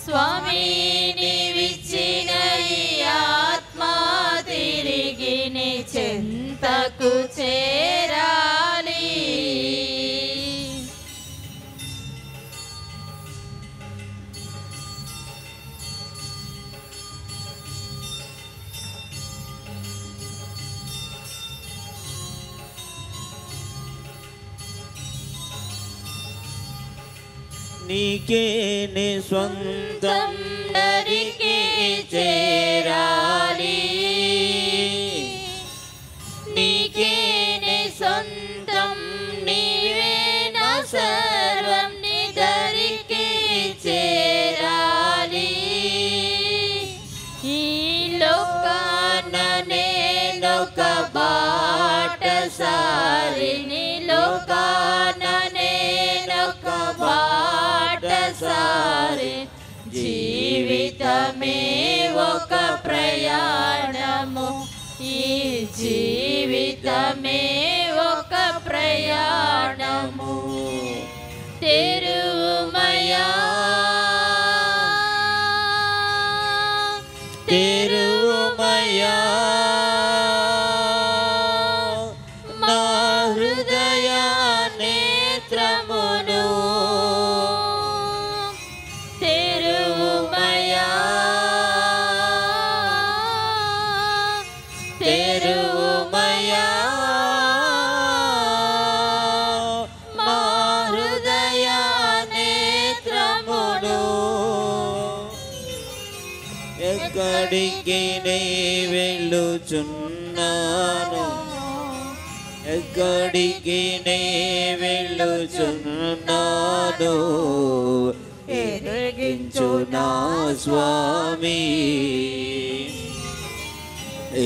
స్వామి నీవిచ్చిన ఈ ఆత్మ తిరిగి నీ చెంతకు చేరాలి. నీకే నీ స్వంతం నరికి చేరాలి. నీకే నీ సొంతం నీవే నా సర్వం నిదరికి చేరాలి. ఈ లోకాన నేనొక బాటసారిని, లోకాన నేనొక బాటసారి, జీవితమే ఒక ప్రయాణము, ఈ జీవితమే ఒక ప్రయాణము. తెరువుమయా తెరువుమయా నా హృదయ నేత్రమును, తెరువుమయా తెరువుమయా మా హృదయ నేత్రమును. ఎక్కడికి నే వెళ్ళుచున్నాను, ఎక్కడికి నే వెళ్ళుచున్నాను, ఎరిగించు నా స్వామి,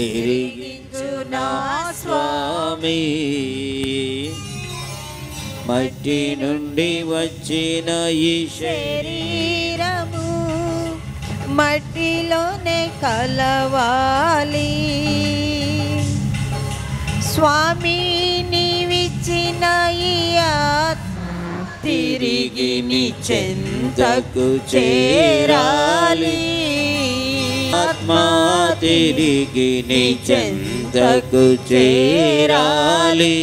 ఎరిగించు నా స్వామి. మట్టి నుండి వచ్చిన ఈ శరీరము మట్టిలోనే కలవాలి. స్వామి నీవిచ్చిన ఈ ఆత్మ తిరిగి నీ చెంతకు చేరాలి. ఆత్మ తిరిగి నీ చెంతకు చేరాలి.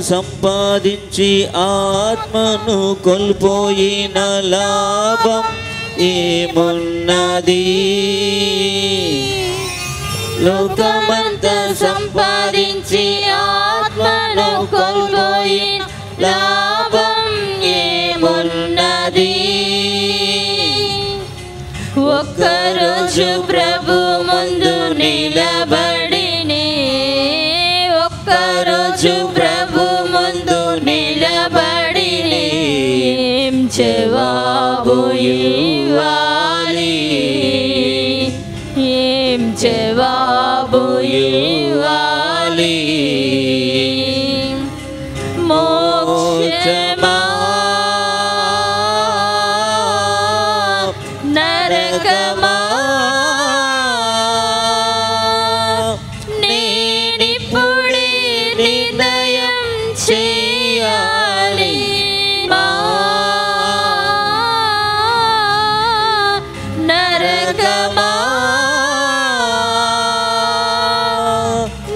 సంపాదించి ఆత్మను కోల్పోయిన లాభం ఏమున్నది? లోకమంతా సంపాదించి ఆత్మను కోల్పోయిన లాభం ఏమున్నది? ఒక్కరోజు ప్రభు ముందు నిలబడినే, ఒక్కరోజు ప్రభు ముందు నిలబడినే, ఏం జవాబు ఇవ్వాలి? ఏం జవాబు ఇవ్వాలి? మోక్షమా నరకమా నేనిప్పుడే నిర్ణయం చేయాలి. నరకమా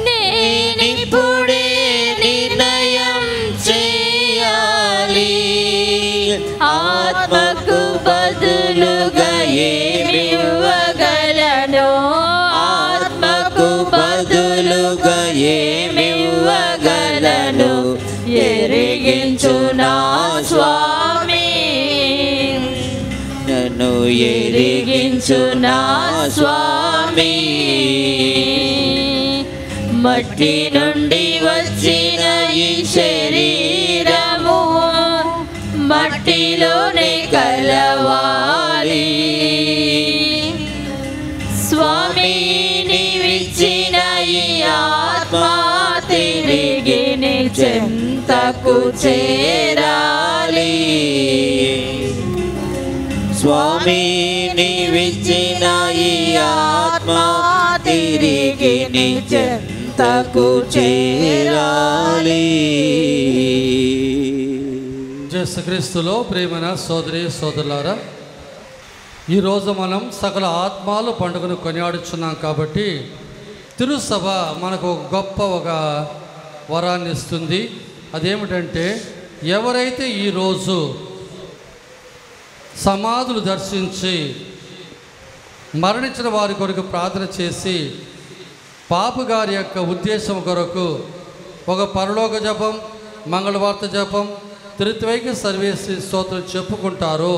నేనిప్పుడే నిర్ణయం చేయాలి. ఆత్మకు బదులుగా ఏమివ్వగలను? ఆత్మకు బదులుగా ఏమివ్వగలను? ఎరిగించు నా స్వామి, నన్ను ఎరిగించు కరుణించు నా స్వామి. మట్టి నుండి వచ్చిన ఈ శరీరము మట్టిలోనే కలవాలి. స్వామి నీవిచ్చిన ఈ ఆత్మ తిరిగి నీ చెంతకు చేరాలి. స్వామి నీవిచ్చిన ఈ ఆత్మ తిరిగి నీ చెంతకు చేరాలి. యేసుక్రీస్తులో ప్రేమైన సోదరి సోదరులారా, ఈరోజు మనం సకల ఆత్మాలు పండుగను కొనియాడుచున్నాం కాబట్టి తిరుసభ మనకు ఒక వరాన్ని ఇస్తుంది. అదేమిటంటే, ఎవరైతే ఈరోజు సమాధులు దర్శించి మరణించిన వారి కొరకు ప్రార్థన చేసి పాపుగారి యొక్క ఉద్దేశం కొరకు ఒక పరలోక జపం, మంగళవార్త జపం, త్రిత్వైక సర్వేశ్వరి స్తోత్రం చెప్పుకుంటారో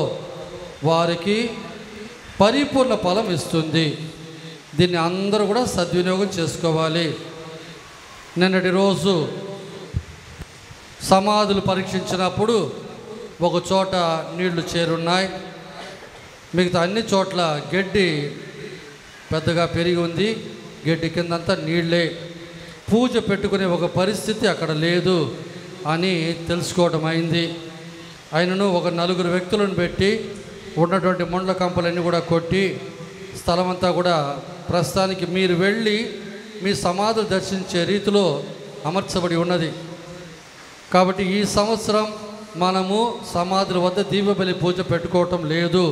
వారికి పరిపూర్ణ ఫలం ఇస్తుంది. దీన్ని అందరూ కూడా సద్వినియోగం చేసుకోవాలి. నిన్నటి రోజు సమాధులు పరీక్షించినప్పుడు ఒక చోట నీళ్లు చేరున్నాయి, మిగతా అన్ని చోట్ల గడ్డి పెద్దగా పెరిగి ఉంది. గడ్డి కిందంతా నీళ్ళే. పూజ పెట్టుకునే ఒక పరిస్థితి అక్కడ లేదు అని తెలుసుకోవడం అయింది. ఆయనను ఒక 4 వ్యక్తులను పెట్టి ఉన్నటువంటి ముండ్ల కంపలన్నీ కూడా కొట్టి స్థలమంతా కూడా ప్రస్తుతానికి మీరు వెళ్ళి మీ సమాధులు దర్శించే రీతిలో అమర్చబడి ఉన్నది. కాబట్టి ఈ సంవత్సరం మనము సమాధుల వద్ద దీపబలి పూజ పెట్టుకోవటం లేదు.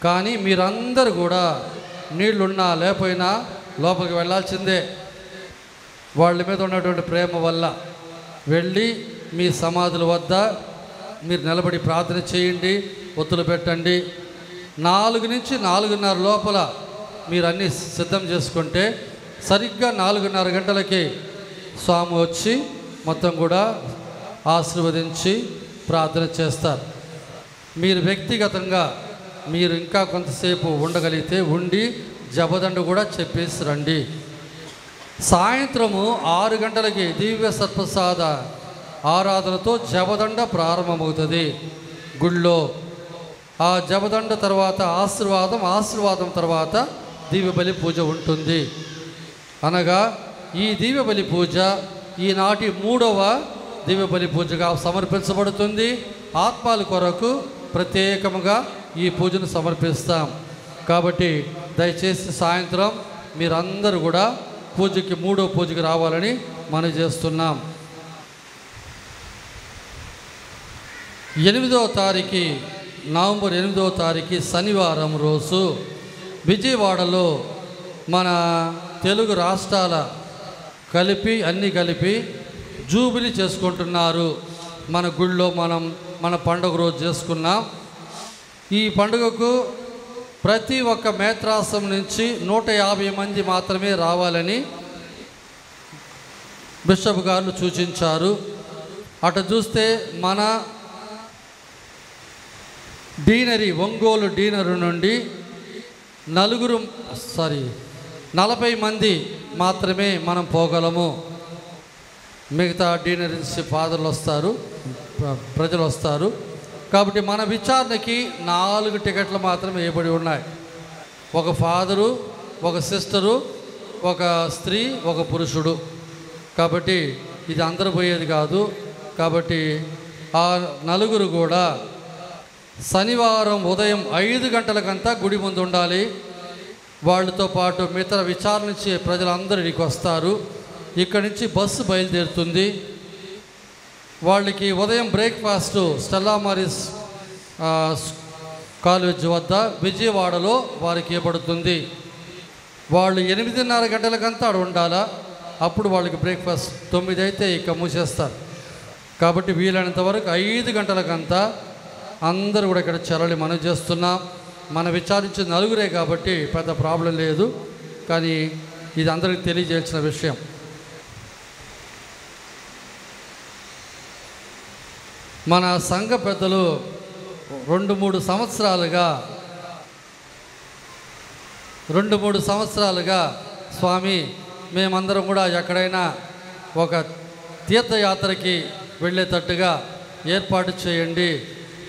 కానీ మీరందరూ కూడా నీళ్లున్నా లేకపోయినా లోపలికి వెళ్ళాల్సిందే. వాళ్ళ మీద ఉన్నటువంటి ప్రేమ వల్ల వెళ్ళి మీ సమాధుల వద్ద మీరు నిలబడి ప్రార్థన చేయండి, ఒత్తులు పెట్టండి. 4 నుంచి 4:30 లోపల మీరు అన్నీ సిద్ధం చేసుకుంటే సరిగ్గా 4:30 గంటలకి స్వామి వచ్చి మొత్తం కూడా ఆశీర్వదించి ప్రార్థన చేస్తారు. మీరు వ్యక్తిగతంగా మీరు ఇంకా కొంతసేపు ఉండగలిగితే ఉండి జపదండ కూడా చెప్పేసి రండి. సాయంత్రము 6 గంటలకి దివ్య సత్ప్రసాద ఆరాధనతో జపదండ ప్రారంభమవుతుంది గుళ్ళో. ఆ జపదండ తర్వాత ఆశీర్వాదం తర్వాత దివ్యబలి పూజ ఉంటుంది. అనగా ఈ దివ్యబలి పూజ ఈనాటి 3వ దివ్యబలి పూజగా సమర్పించబడుతుంది. ఆత్మల కొరకు ప్రత్యేకముగా ఈ పూజను సమర్పిస్తాం. కాబట్టి దయచేసి సాయంత్రం మీరందరూ కూడా పూజకి 3వ పూజకి రావాలని మనం చేస్తున్నాం. 8వ తారీఖు నవంబర్ 8వ తారీఖు శనివారం రోజు విజయవాడలో మన తెలుగు రాష్ట్రాల అన్నీ కలిపి జూబిలీ చేసుకుంటున్నారు. మన గుళ్ళో మన పండుగ రోజు చేసుకున్నాం. ఈ పండుగకు ప్రతి ఒక్క మేత్రాసం నుంచి 150 మంది మాత్రమే రావాలని బిషప్ గారు సూచించారు. అటు చూస్తే మన ఒంగోలు డీనరు నుండి 40 మంది మాత్రమే మనం పోగలము. మిగతా డీనరీస్ ఫాదర్లు వస్తారు, ప్రజలు వస్తారు. కాబట్టి మన విచారణకి 4 టికెట్లు మాత్రమే వేయబడి ఉన్నాయి. ఒక ఫాదరు, ఒక సిస్టరు, ఒక స్త్రీ, ఒక పురుషుడు. కాబట్టి ఇది అందరూ పోయేది కాదు. కాబట్టి ఆ 4 కూడా శనివారం ఉదయం 5 గంటలకంతా గుడి ముందు ఉండాలి. వాళ్ళతో పాటు మిగతా విచారణ నుంచి ప్రజలందరూ ఇక్కడికి వస్తారు. ఇక్కడి నుంచి బస్సు బయలుదేరుతుంది. వాళ్ళకి ఉదయం బ్రేక్ఫాస్ట్ స్టెల్లా మారిస్ కాలేజ్ వద్ద విజయవాడలో వారికి ఇవ్వబడుతుంది. వాళ్ళు 8:30 గంటలకంతా అక్కడ ఉండాలా. అప్పుడు వాళ్ళకి బ్రేక్ఫాస్ట్ 9 అయితే ఇక మూసేస్తారు. కాబట్టి వీలైనంత వరకు 5 గంటలకంతా అందరూ కూడా ఇక్కడ చేరాలి మనం చేస్తున్నాం. మనం విచారించిన 4 కాబట్టి పెద్ద ప్రాబ్లం లేదు. కానీ ఇది అందరికీ తెలియజేయాల్సిన విషయం. మన సంఘ పెద్దలు 2-3 సంవత్సరాలుగా 2-3 సంవత్సరాలుగా స్వామి మేమందరం కూడా ఎక్కడైనా ఒక తీర్థయాత్రకి వెళ్ళేటట్టుగా ఏర్పాటు చేయండి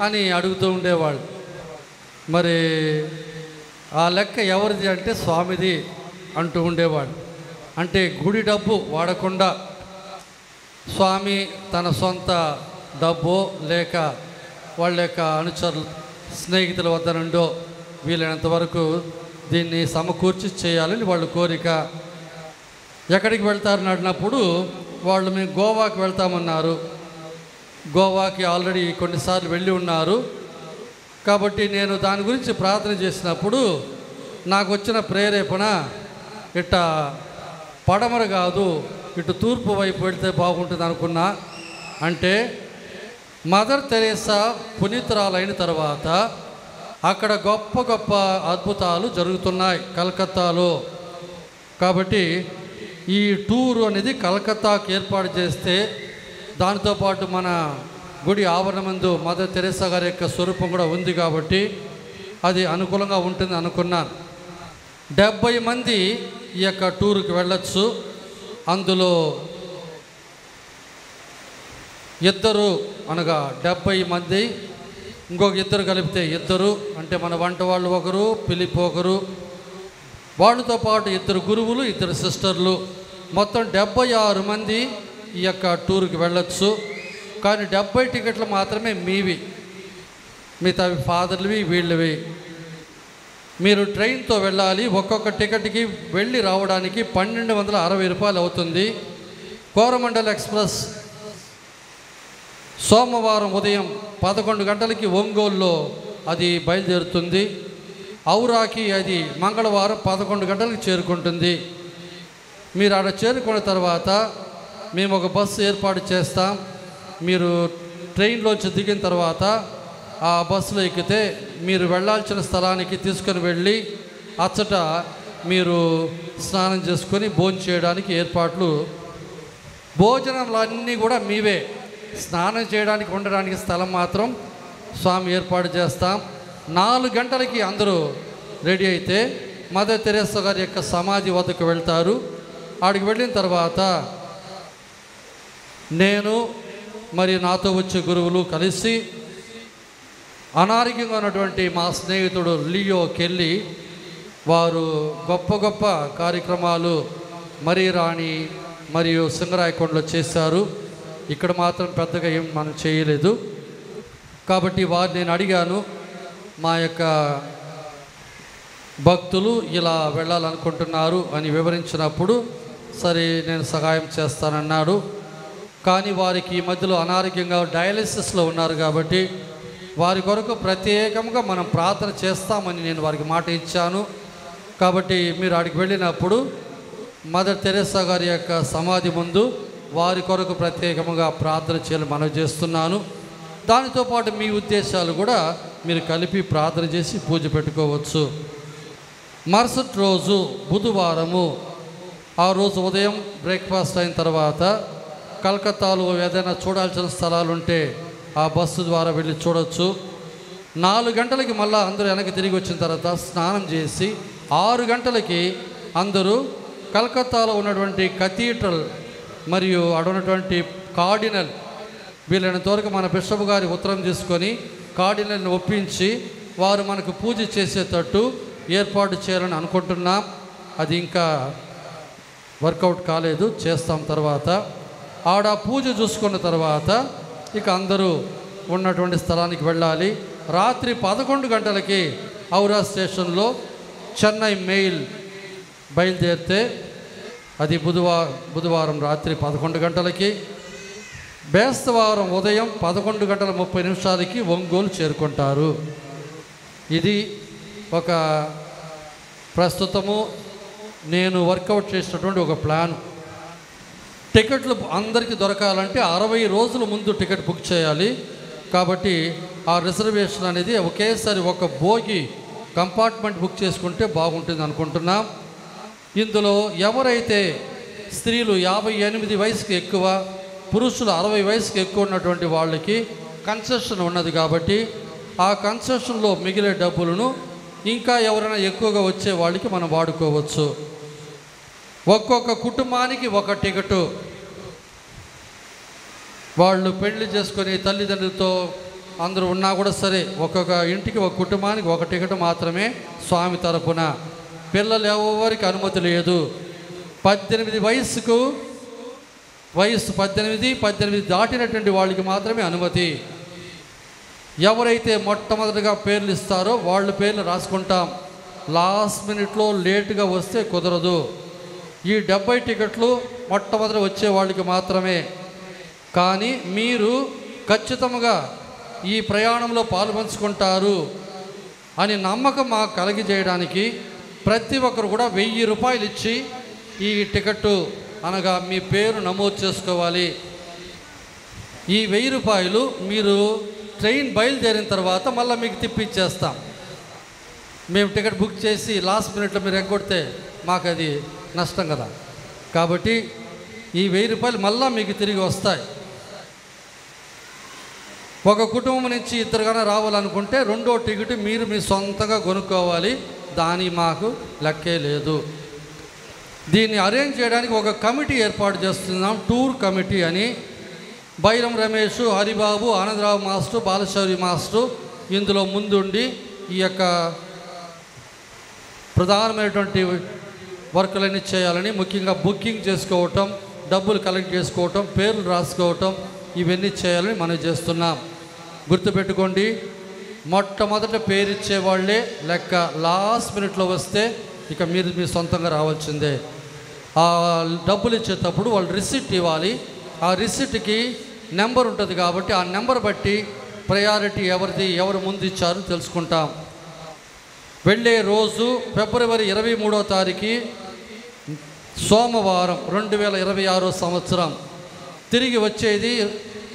అని అడుగుతూ ఉండేవాళ్ళు. మరి ఆ లెక్క ఎవరిది అంటే స్వామిది అంటూ ఉండేవాడు. అంటే గుడి డబ్బు వాడకుండా స్వామి తన సొంత డబ్బు లేక వాళ్ళ యొక్క అనుచరులు స్నేహితుల వద్ద నుండో వీలైనంత వరకు దీన్ని సమకూర్చి చేయాలని వాళ్ళ కోరిక. ఎక్కడికి వెళ్తారని అడిగినప్పుడు వాళ్ళు మేము గోవాకి వెళ్తామన్నారు. గోవాకి ఆల్రెడీ కొన్నిసార్లు వెళ్ళి ఉన్నారు. కాబట్టి నేను దాని గురించి ప్రార్థన చేసినప్పుడు నాకు వచ్చిన ప్రేరేపణ ఇట్ట పడమర కాదు ఇటు తూర్పు వైపు వెళ్తే బాగుంటుంది అనుకున్నా. అంటే మదర్ తెరేసా పునీతురాలైన తర్వాత అక్కడ గొప్ప గొప్ప అద్భుతాలు జరుగుతున్నాయి కలకత్తాలో. కాబట్టి ఈ టూరు అనేది కలకత్తాకు ఏర్పాటు చేస్తే దాంతోపాటు మన గుడి ఆవరణమందు మదర్ తెరేసా గారి యొక్క స్వరూపం కూడా ఉంది కాబట్టి అది అనుకూలంగా ఉంటుంది అనుకున్నాను. 70 మంది ఈ యొక్క టూరుకి వెళ్ళొచ్చు. అందులో 2 అనగా 70 మంది, ఇంకొక 2 కలిపితే 2, అంటే మన వంట వాళ్ళు ఒకరు, పిలిపి ఒకరు, వాళ్ళతో పాటు 2 గురువులు, 2 సిస్టర్లు, మొత్తం 76 మంది ఈ యొక్క టూర్కి వెళ్ళొచ్చు. కానీ 70 టికెట్లు మాత్రమే మీవి, మిగతావి ఫాదర్లవి వీళ్ళవి. మీరు ట్రైన్తో వెళ్ళాలి. ఒక్కొక్క టికెట్కి వెళ్ళి రావడానికి 1260 రూపాయలు అవుతుంది. కోరమండల్ ఎక్స్ప్రెస్ సోమవారం ఉదయం 11 గంటలకి ఒంగోలులో అది బయలుదేరుతుంది. ఔరాకి అది మంగళవారం 11 గంటలకు చేరుకుంటుంది. మీరు ఆడ చేరుకున్న తర్వాత మేము ఒక బస్సు ఏర్పాటు చేస్తాం. మీరు ట్రైన్లోంచి దిగిన తర్వాత ఆ బస్సులో ఎక్కితే మీరు వెళ్ళాల్సిన స్థలానికి తీసుకొని వెళ్ళి అచ్చట మీరు స్నానం చేసుకొని భోజనం చేయడానికి ఏర్పాట్లు. భోజనాలన్నీ కూడా మీవే. స్నానం చేయడానికి ఉండడానికి స్థలం మాత్రం స్వామి ఏర్పాటు చేస్తాం. 4 గంటలకి అందరూ రెడీ అయితే మదర్ తెరేసా గారి యొక్క సమాధి వద్దకు వెళ్తారు. ఆడికి వెళ్ళిన తర్వాత నేను మరియు నాతో వచ్చే గురువులు కలిసి అనారోగ్యంగా ఉన్నటువంటి మా స్నేహితుడు లియో కెల్లి వారు గొప్ప గొప్ప కార్యక్రమాలు మరీ రాణి మరియు సింగరాయకొండలో చేశారు. ఇక్కడ మాత్రం పెద్దగా ఏం మనం చేయలేదు. కాబట్టి వారు నేను అడిగాను, మా యొక్క భక్తులు ఇలా వెళ్ళాలనుకుంటున్నారు అని వివరించినప్పుడు సరే నేను సహాయం చేస్తానన్నాడు. కానీ వారికి ఈ మధ్యలో అనారోగ్యంగా డయాలిసిస్లో ఉన్నారు కాబట్టి వారి కొరకు ప్రత్యేకంగా మనం ప్రార్థన చేస్తామని నేను వారికి మాట ఇచ్చాను. కాబట్టి మీరు అక్కడికి వెళ్ళినప్పుడు మదర్ తెరేసా గారి యొక్క సమాధి ముందు వారి కొరకు ప్రత్యేకంగా ప్రార్థన చేయాలని మనవి చేస్తున్నాను. దానితో పాటు మీ ఉద్దేశాలు కూడా మీరు కలిపి ప్రార్థన చేసి పూజ పెట్టుకోవచ్చు. మరుసటి రోజు బుధవారము ఆ రోజు ఉదయం బ్రేక్ఫాస్ట్ అయిన తర్వాత కలకత్తాలో ఏదైనా చూడాల్సిన స్థలాలు ఉంటే ఆ బస్సు ద్వారా వెళ్ళి చూడవచ్చు. 4 గంటలకి మళ్ళీ అందరూ వెనక్కి తిరిగి వచ్చిన తర్వాత స్నానం చేసి 6 గంటలకి అందరూ కలకత్తాలో ఉన్నటువంటి కథీడ్రల్ మరియు అడున్నటువంటి కార్డినల్ వీళ్ళైనంత వరకు మన బిషప్ గారి ఉత్తరం తీసుకొని కార్డినల్ని ఒప్పించి వారు మనకు పూజ చేసేటట్టు ఏర్పాటు చేయాలని అనుకుంటున్నాం. అది ఇంకా వర్కౌట్ కాలేదు, చేస్తాం. తర్వాత ఆడ పూజ చూసుకున్న తర్వాత ఇక అందరూ ఉన్నటువంటి స్థలానికి వెళ్ళాలి. రాత్రి 11 గంటలకి ఔరా స్టేషన్లో చెన్నై మెయిల్ బయలుదేరితే అది బుధవారం రాత్రి 11 గంటలకి, బేస్తవారం ఉదయం 11:30 ఒంగోలు చేరుకుంటారు. ఇది ఒక ప్రస్తుతము నేను వర్కౌట్ చేసినటువంటి ఒక ప్లాన్. టికెట్లు అందరికీ దొరకాలంటే 60 రోజుల ముందు టికెట్ బుక్ చేయాలి. కాబట్టి ఆ రిజర్వేషన్ అనేది ఒకేసారి ఒక బోగి కంపార్ట్మెంట్ బుక్ చేసుకుంటే బాగుంటుంది అనుకుంటున్నాం. ఇందులో ఎవరైతే స్త్రీలు 58 వయసుకి ఎక్కువ, పురుషులు 60 వయసుకి ఎక్కువ ఉన్నటువంటి వాళ్ళకి కన్సెషన్ ఉన్నది. కాబట్టి ఆ కన్సెషన్లో మిగిలే డబ్బులను ఇంకా ఎవరైనా ఎక్కువగా వచ్చే వాళ్ళకి మనం వాడుకోవచ్చు. ఒక్కొక్క కుటుంబానికి ఒక టికెటు. వాళ్ళు పెళ్లి చేసుకొని తల్లిదండ్రులతో అందరూ ఉన్నా కూడా సరే, ఒక్కొక్క ఇంటికి ఒక కుటుంబానికి ఒక టికెట్ మాత్రమే స్వామి తరపున. పిల్లలు ఎవరికి అనుమతి లేదు. 18 వయసు 18 దాటినటువంటి వాళ్ళకి మాత్రమే అనుమతి. ఎవరైతే మొట్టమొదటిగా పేర్లు ఇస్తారో వాళ్ళ పేర్లు రాసుకుంటాం. లాస్ట్ మినిట్లో లేటుగా వస్తే కుదరదు. ఈ 70 టికెట్లు మొట్టమొదటి వచ్చే వాళ్ళకి మాత్రమే. కానీ మీరు ఖచ్చితంగా ఈ ప్రయాణంలో పాలుపంచుకుంటారు అని నమ్మకం మాకు కలిగజేయడానికి ప్రతి ఒక్కరు కూడా 1000 రూపాయలు ఇచ్చి ఈ టికెట్టు అనగా మీ పేరు నమోదు చేసుకోవాలి. ఈ 1000 రూపాయలు మీరు ట్రైన్ బయలుదేరిన తర్వాత మళ్ళీ మీకు తిప్పిచ్చేస్తాం. మేము టికెట్ బుక్ చేసి లాస్ట్ మినిట్లో మీరు ఎగ్గొడితే మాకు అది నష్టం కదా. కాబట్టి ఈ 1000 రూపాయలు మళ్ళీ మీకు తిరిగి వస్తాయి. ఒక కుటుంబం నుంచి ఇద్దరుగానే రావాలనుకుంటే రెండో టికెట్ మీరు మీ సొంతంగా కొనుక్కోవాలి. దాని మాకు లెక్కే లేదు. దీన్ని అరేంజ్ చేయడానికి ఒక కమిటీ ఏర్పాటు చేస్తున్నాం, టూర్ కమిటీ అని. బైరం రమేష్, హరిబాబు, ఆనందరావు మాస్టర్, బాలశౌరి మాస్టర్ ఇందులో ముందుండి ఈ యొక్క ప్రధానమైనటువంటి వర్కులన్నీ చేయాలని, ముఖ్యంగా బుకింగ్ చేసుకోవటం, డబ్బులు కలెక్ట్ చేసుకోవటం, పేర్లు రాసుకోవటం, ఇవన్నీ చేయాలని మనం చేస్తున్నాం. గుర్తుపెట్టుకోండి, మొట్టమొదట పేరు ఇచ్చేవాళ్ళే లెక్క. లాస్ట్ మినిట్లో వస్తే ఇక మీరు మీ సొంతంగా రావాల్సిందే. ఆ డబ్బులు ఇచ్చేటప్పుడు వాళ్ళు రిసిప్ట్ ఇవ్వాలి. ఆ రిసిప్ట్కి నెంబర్ ఉంటుంది కాబట్టి ఆ నెంబర్ బట్టి ప్రయారిటీ ఎవరు ముందు ఇచ్చారో తెలుసుకుంటాం. వెళ్ళే రోజు ఫిబ్రవరి 23వ తారీఖు సోమవారం 2026 సంవత్సరం. తిరిగి వచ్చేది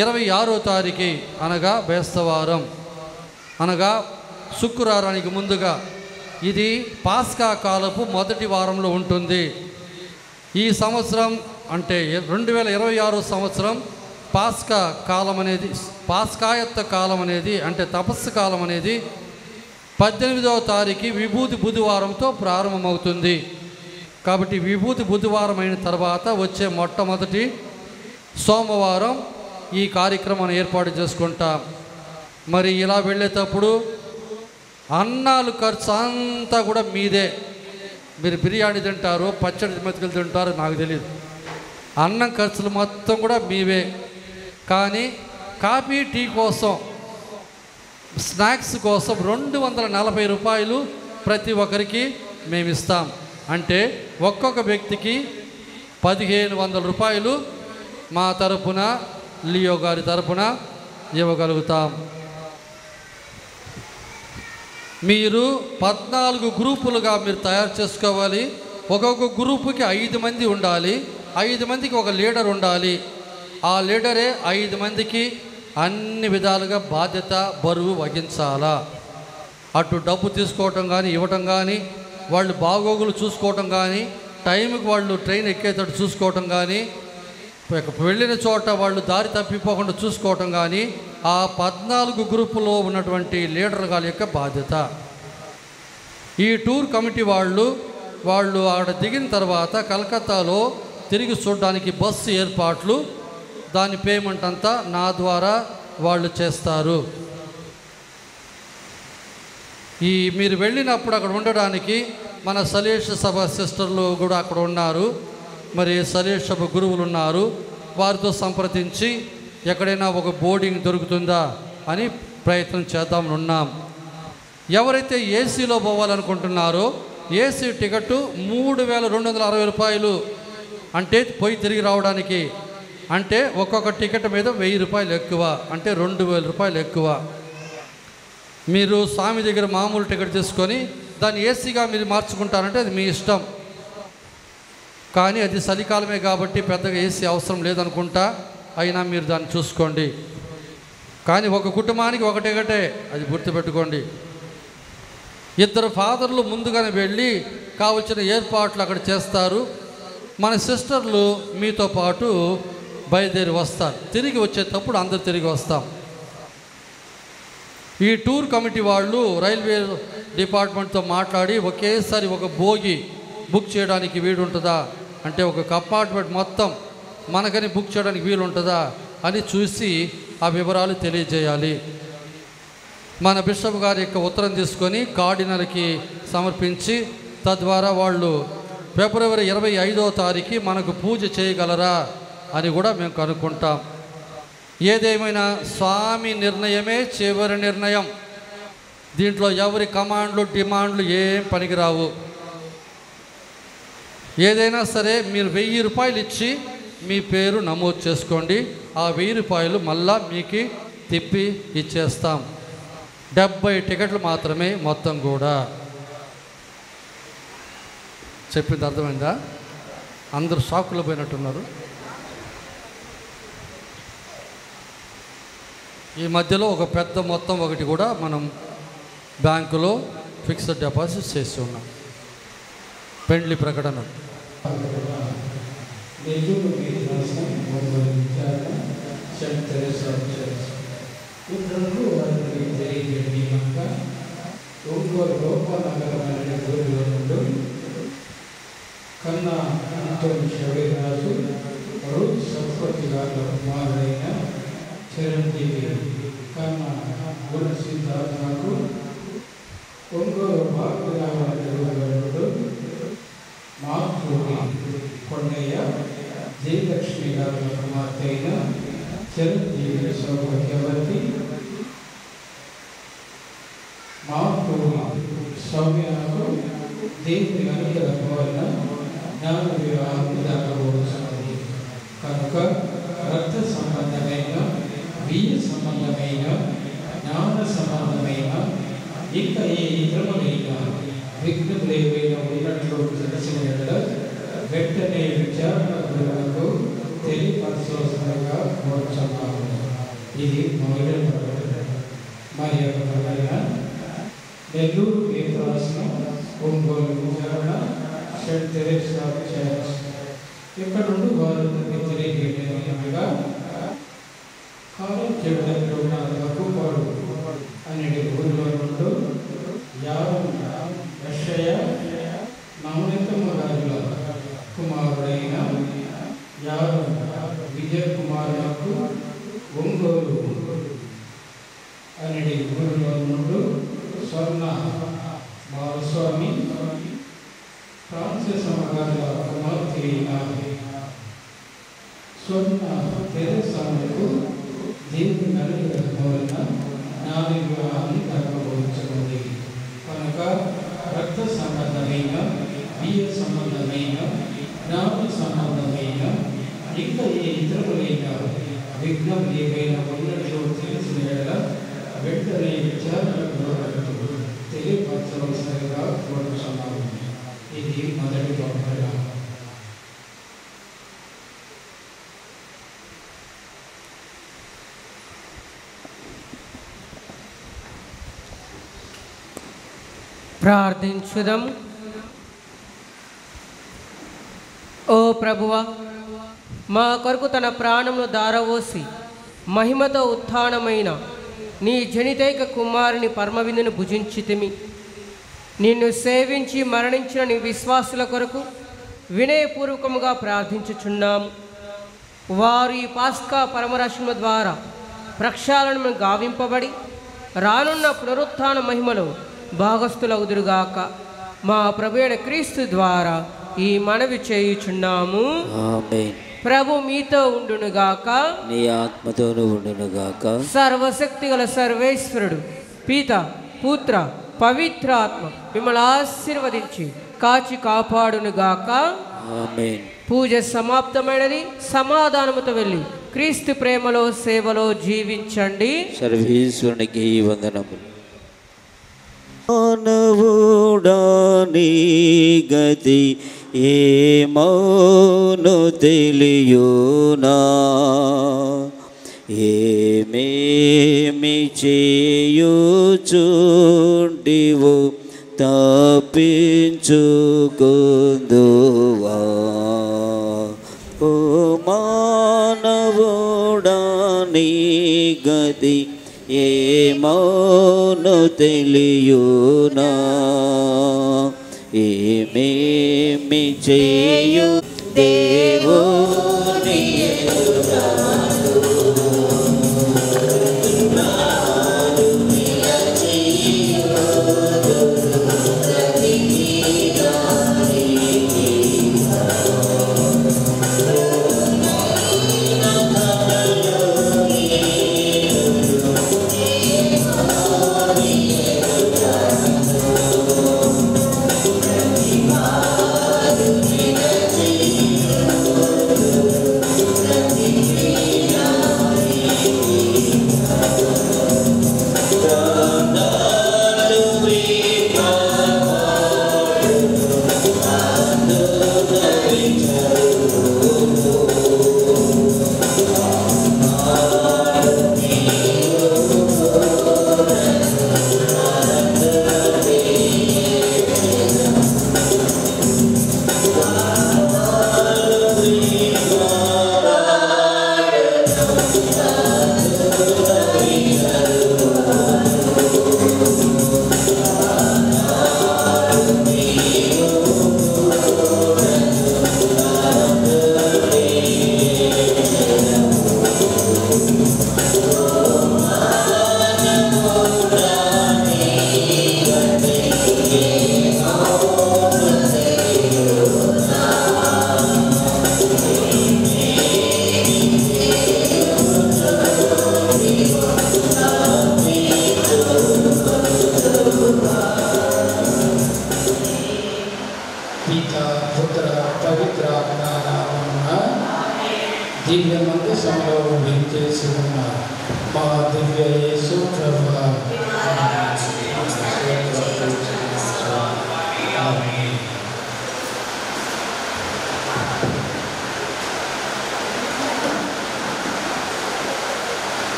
26వ తారీఖు అనగా బేస్తవారం, అనగా శుక్రవారానికి ముందుగా. ఇది పాస్కా కాలపు మొదటి వారంలో ఉంటుంది. ఈ సంవత్సరం అంటే 2026 సంవత్సరం పాస్కా కాలం అనేది, పాస్కాయత్త కాలం అనేది అంటే తపస్సు కాలం అనేది 18వ తారీఖు విభూతి బుధవారంతో ప్రారంభమవుతుంది. కాబట్టి విభూతి బుధవారం అయిన తర్వాత వచ్చే మొట్టమొదటి సోమవారం ఈ కార్యక్రమాన్ని ఏర్పాటు చేసుకుంటాం. మరి ఇలా వెళ్ళేటప్పుడు అన్నాలు ఖర్చు అంతా కూడా మీదే. మీరు బిర్యానీ తింటారు, పచ్చడి మెతుకులు తింటారు, నాకు తెలియదు. అన్నం ఖర్చులు మొత్తం కూడా మీవే. కానీ కాఫీ, టీ కోసం, స్నాక్స్ కోసం 240 రూపాయలు ప్రతి ఒక్కరికి మేము ఇస్తాం. అంటే ఒక్కొక్క వ్యక్తికి 1500 రూపాయలు మా తరపున, లియో గారి తరపున ఇవ్వగలుగుతాం. మీరు 14 గ్రూపులుగా మీరు తయారు చేసుకోవాలి. ఒక్కొక్క గ్రూపుకి 5 మంది ఉండాలి. 5 మందికి ఒక లీడర్ ఉండాలి. ఆ లీడరే 5 మందికి అన్ని విధాలుగా బాధ్యత, బరువు వహించాలా. అటు డబ్బు తీసుకోవటం కానీ, ఇవ్వటం కానీ, వాళ్ళు బాగోగులు చూసుకోవటం కానీ, టైంకి వాళ్ళు ట్రైన్ ఎక్కేటట్టు చూసుకోవటం కానీ, వెళ్ళిన చోట వాళ్ళు దారి తప్పిపోకుండా చూసుకోవటం కానీ ఆ 14 గ్రూపులో ఉన్నటువంటి లీడర్ గారి యొక్క బాధ్యత. ఈ టూర్ కమిటీ వాళ్ళు అక్కడ దిగిన తర్వాత కలకత్తాలో తిరిగి చూడడానికి బస్సు ఏర్పాట్లు, దాని పేమెంట్ అంతా నా ద్వారా వాళ్ళు చేస్తారు. మీరు వెళ్ళినప్పుడు అక్కడ ఉండడానికి మన సలేష సభ సిస్టర్లు కూడా అక్కడ ఉన్నారు. మరి సలేష సభ గురువులు ఉన్నారు. వారితో సంప్రదించి ఎక్కడైనా ఒక బోర్డింగ్ దొరుకుతుందా అని ప్రయత్నం చేద్దామని ఉన్నాం. ఎవరైతే ఏసీలో పోవాలనుకుంటున్నారో ఏసీ టికెట్ 3260 రూపాయలు. అంటే పోయి తిరిగి రావడానికి. అంటే ఒక్కొక్క టికెట్ మీద 1000 రూపాయలు ఎక్కువ, అంటే 2000 రూపాయలు ఎక్కువ. మీరు స్వామి దగ్గర మామూలు టికెట్ తీసుకొని దాన్ని ఏసీగా మీరు మార్చుకుంటారంటే అది మీ ఇష్టం. కానీ అది చలికాలమే కాబట్టి పెద్దగా ఏసీ అవసరం లేదనుకుంటా. అయినా మీరు దాన్ని చూసుకోండి. కానీ ఒక కుటుంబానికి ఒక టికెటే, అది గుర్తుపెట్టుకోండి. 2 ఫాదర్లు ముందుగానే వెళ్ళి కావలసిన ఏర్పాట్లు అక్కడ చేస్తారు. మన సిస్టర్లు మీతో పాటు బయలుదేరి వస్తారు. తిరిగి వచ్చేటప్పుడు అందరు తిరిగి వస్తాం. ఈ టూర్ కమిటీ వాళ్ళు రైల్వే డిపార్ట్మెంట్తో మాట్లాడి ఒకేసారి ఒక బోగి బుక్ చేయడానికి వీలు ఉంటుందా అంటే ఒక కంపార్ట్మెంట్ మొత్తం మనకని బుక్ చేయడానికి వీలు ఉంటుందా అని చూసి ఆ వివరాలు తెలియజేయాలి. మన బిషప్ గారి యొక్క ఉత్తరం తీసుకొని కార్డినల్కి సమర్పించి తద్వారా వాళ్ళు ఫిబ్రవరి 25వ తారీఖు మనకు పూజ చేయగలరా అని కూడా మేము కనుక్కుంటాం. ఏదేమైనా స్వామి నిర్ణయమే చివరి నిర్ణయం. దీంట్లో ఎవరి కమాండ్లు డిమాండ్లు ఏం పనికిరావు. ఏదైనా సరే మీరు 1000 రూపాయలు ఇచ్చి మీ పేరు నమోదు చేసుకోండి. ఆ 1000 రూపాయలు మళ్ళా మీకు తిప్పి ఇచ్చేస్తాం. 70 టికెట్లు మాత్రమే మొత్తం కూడా. చెప్పింది అర్థమైందా? అందరూ షాకులో పోయినట్టున్నారు. ఈ మధ్యలో ఒక పెద్ద మొత్తం ఒకటి కూడా మనం బ్యాంకులో ఫిక్స్డ్ డిపాజిట్ చేసి ఉన్నాం. పెండ్లి ప్రకటన కన్నా అంతోని శబరిరాజు రూత్ సరస్వతి గారి కుమారుడైన చిరంజీవి కన్నా గుణ సిద్ధార్థకు ఒంగోలు భాగ్యరావుడు మాతృడి కొండయ్య జయలక్ష్మి గారి కుమార్తె అయిన చిరంజీవి సౌభాగ్యవతి మాతృడి సౌమ్యకు దేవుని అనుగ్రహం వలన జ్ఞాన వివాహం జరగబోతున్నది కనుక రక్త సంబంధమైన వీయ సంబంధమైన జ్ఞాన సంబంధమైన ఇంకా ఏ ఇతరులైన విఘ్నములు ఏవైనా ఉన్నట్లు తెలిసిన వెంటనే విచారణకు తెలియపరచవలసిందిగా కోరుచున్నాము. ఇది మొదటి ప్రకటన. మరి యొక్క ప్రకటన నెల్లూరు వేదరాశనం ఒంగోలు విచారణ సెయింట్ తెరేసా చర్చ్. ఇక్కడ నుండి వారు తెలియజేయగా కాలం చేయడంలో ఉన్న తక్కువపాడు అనే ఊరిలో నుండి యెషయా నవనీతమ్మ గారుల కుమారుడైన విజయ కుమారులకు ఒంగోలు అనే ఊరిలో నుండి స్వర్ణ బాలస్వామి ఫ్రాన్సిస్ గారుల కుమార్తె అయిన స్వర్ణ తెరేసాకు దేవుని అనుగ్రహం వలన జ్ఞాన వివాహం జరగబోతున్నది కనుక రక్త సంబంధమైన వీయ సంబంధమైన జ్ఞాన సంబంధమైన ఇంకా ఏ ఇతరులైన విఘ్నం ఏవైనా ఉన్నట్లు తెలిసిన వెంటనే విచారణకు తెలియపరచవలసిందిగా కోరుచున్నాము. ఇది మొదటి ప్రకటన. ప్రార్థించుదాం. ఓ ప్రభువా, మా కొరకు తన ప్రాణమును దారవోసి మహిమతో ఉత్థానమైన నీ జనితైక కుమారుని పరమవిందును భుజించితిమి. నిన్ను సేవించి మరణించిన నీ విశ్వాసుల కొరకు వినయపూర్వకముగా ప్రార్థించుచున్నాము. వారు ఈ పాస్కా పరమరక్షణ ద్వారా ప్రక్షాళనను గావింపబడి రానున్న పునరుత్థాన మహిమలో భాగస్థులవుదురుగాక. మా ప్రభు అయిన క్రీస్తు ద్వారా ఈ మనవి చేయుచున్నాము. ఆమేన్. ప్రభు మీతో ఉండునుగాక, నీ ఆత్మతోను ఉండునుగాక. సర్వశక్తి గల సర్వేశ్వరుడు పిత పుత్ర పవిత్రాత్మ మిమ్మల్ని ఆశీర్వదించి కాచి కాపాడునుగాక. ఆమేన్. పూజ సమాప్తమైనది. సమాధానముతో వెళ్ళి క్రీస్తు ప్రేమలో సేవలో జీవించండి. సర్వేశ్వరునికి వందనములు. మానవుడా నీ గతి ఏమౌను తెలియునా, ఏమేమి చేయుచుంటివో తప్పించుకుందువా. ఓ మానవుడా నీ గతి ఏమౌను తెలియునా ఏమేమి చేయుదును